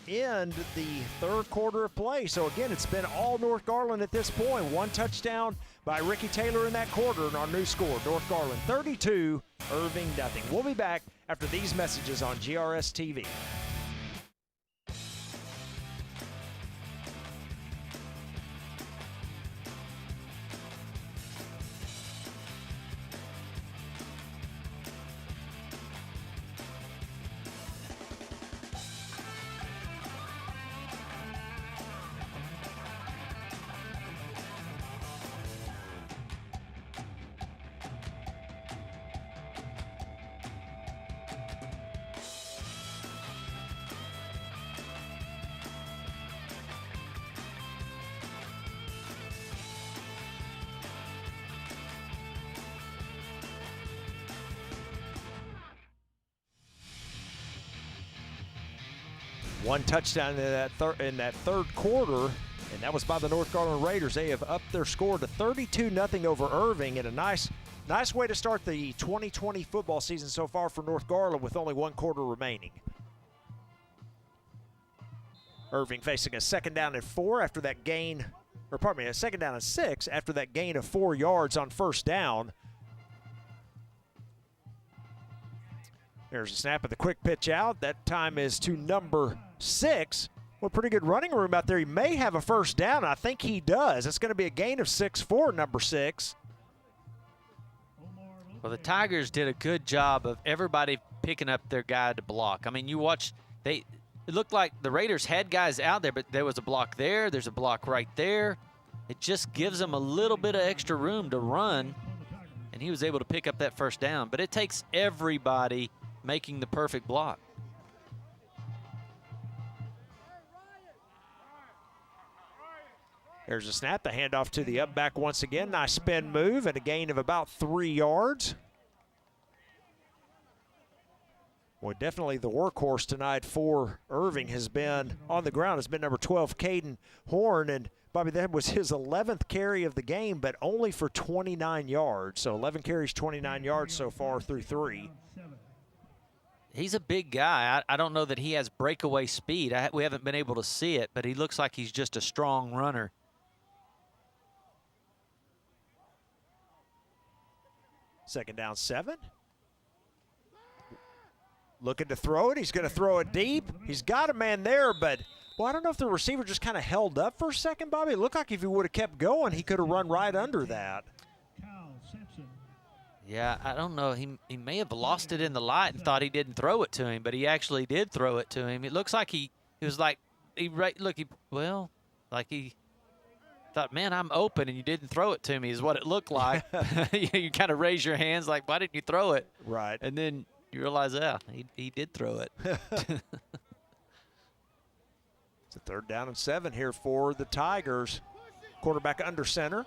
end the third quarter of play. So again, it's been all North Garland at this point. 1 touchdown by Ricky Taylor in that quarter, and our new score, North Garland 32, Irving 0. We'll be back after these messages on GRS-TV. One touchdown in that third quarter, and that was by the North Garland Raiders. They have upped their score to 32-0 over Irving, and a nice way to start the 2020 football season so far for North Garland with only 1 quarter remaining. Irving facing a 2nd down and 4 after that gain, a 2nd down and 6 after that gain of 4 yards on first down. There's a snap of the quick pitch out. That time is to number 6. Well, pretty good running room out there. He may have a first down. I think he does. It's going to be a gain of 6 for number 6. Well, the Tigers did a good job of everybody picking up their guy to block. I mean, you watch, it looked like the Raiders had guys out there, but there was a block there. There's a block right there. It just gives them a little bit of extra room to run, and he was able to pick up that first down. But it takes everybody making the perfect block. There's a snap, the handoff to the up back once again. Nice spin move and a gain of about 3 yards. Well, definitely the workhorse tonight for Irving has been on the ground, has been number 12, Caden Horn. And Bobby, that was his 11th carry of the game, but only for 29 yards. So 11 carries, 29 yards so far through 3. He's a big guy. I don't know that he has breakaway speed. We haven't been able to see it, but he looks like he's just a strong runner. Second down 7. Looking to throw it. He's going to throw it deep. He's got a man there, but, well, I don't know if the receiver just kind of held up for a second, Bobby. It looked like if he would have kept going, he could have run right under that. Yeah, I don't know. He may have lost it in the light and thought he didn't throw it to him, but he actually did throw it to him. It looks like he was like, he thought, man, I'm open, and you didn't throw it to me is what it looked like. You kind of raise your hands like, why didn't you throw it? Right. And then you realize, yeah, he did throw it. It's a 3rd down and 7 here for the Tigers. Quarterback under center.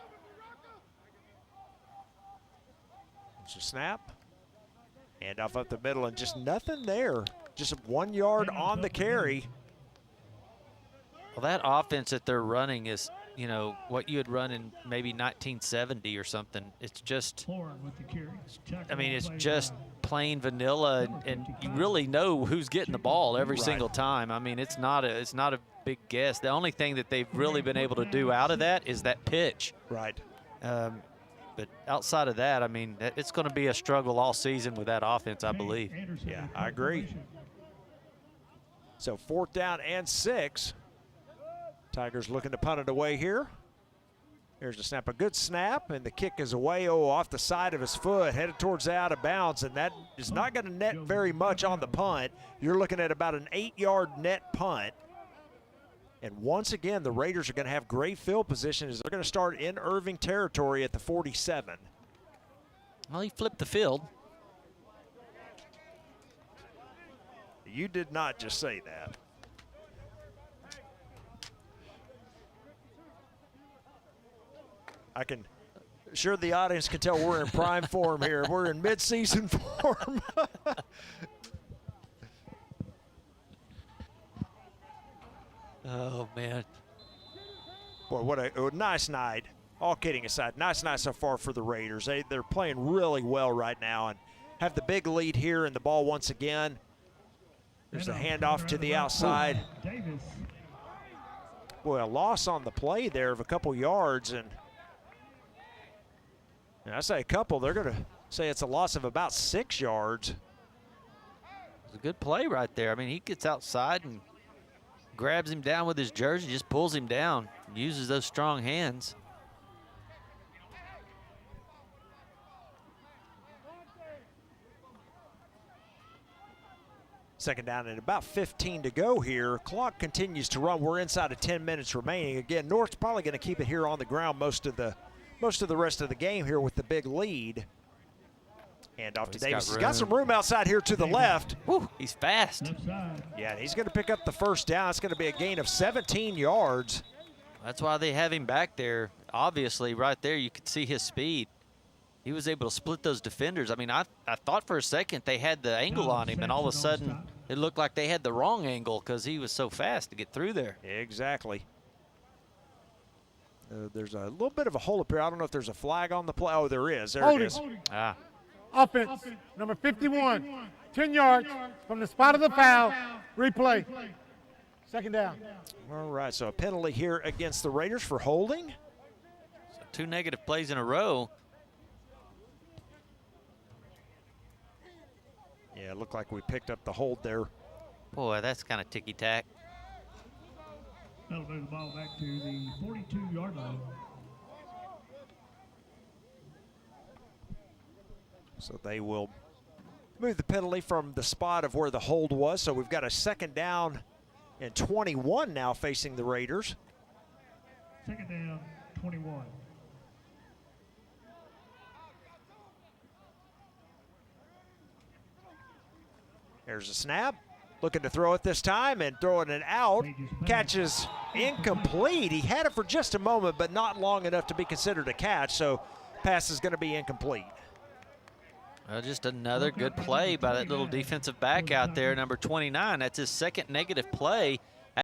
It's a snap. And off up the middle, and just nothing there. Just 1 yard on the carry. Well, that offense that they're running is, you know, what you would run in maybe 1970 or something. It's just, I mean, it's just plain vanilla, and you really know who's getting the ball every single time. I mean, it's not a big guess. The only thing that they've really been able to do out of that is that pitch. Right. But outside of that, I mean, it's going to be a struggle all season with that offense, I believe. Yeah, I agree. So 4th down and 6. Tigers looking to punt it away here. Here's the snap, a good snap, and the kick is away, off the side of his foot, headed towards the out of bounds, and that is not going to net very much on the punt. You're looking at about an 8-yard net punt. And once again, the Raiders are going to have great field position as they're going to start in Irving territory at the 47. Well, he flipped the field. You did not just say that. Sure the audience can tell we're in prime form here. We're in mid-season form. Oh, man. Boy, what a nice night. All kidding aside, nice night so far for the Raiders. They're playing really well right now and have the big lead here in the ball once again. There's a handoff to the outside. Boy, a loss on the play there of a couple yards, and I say a couple, they're going to say it's a loss of about 6 yards. It's a good play right there. I mean, he gets outside and grabs him down with his jersey, just pulls him down, uses those strong hands. Second down and about 15 to go here. Clock continues to run. We're inside of 10 minutes remaining. Again, North's probably going to keep it here on the ground most of the rest of the game here with the big lead. And off to Davis. He's got some room outside here to the left. Woo, he's fast. Yeah, and he's going to pick up the first down. It's going to be a gain of 17 yards. That's why they have him back there. Obviously, right there, you could see his speed. He was able to split those defenders. I mean, I thought for a second they had the angle on him, and all of a sudden it looked like they had the wrong angle because he was so fast to get through there. Exactly. There's a little bit of a hole up here. I don't know if there's a flag on the play. Oh, there is. There it is. Ah. Offense, number 51, 10 yards from the spot of the foul. Replay. Second down. All right, so a penalty here against the Raiders for holding. So 2 negative plays in a row. Yeah, it looked like we picked up the hold there. Boy, that's kind of ticky-tack. That'll move the ball back to the 42-yard line. So they will move the penalty from the spot of where the hold was. So we've got a second down and 21 now facing the Raiders. Second down, 21. There's a snap. Looking to throw it this time and throwing it out. Catches incomplete. He had it for just a moment, but not long enough to be considered a catch. So pass is going to be incomplete. Well, just another good play by that little defensive back out there, number 29. That's his second negative play.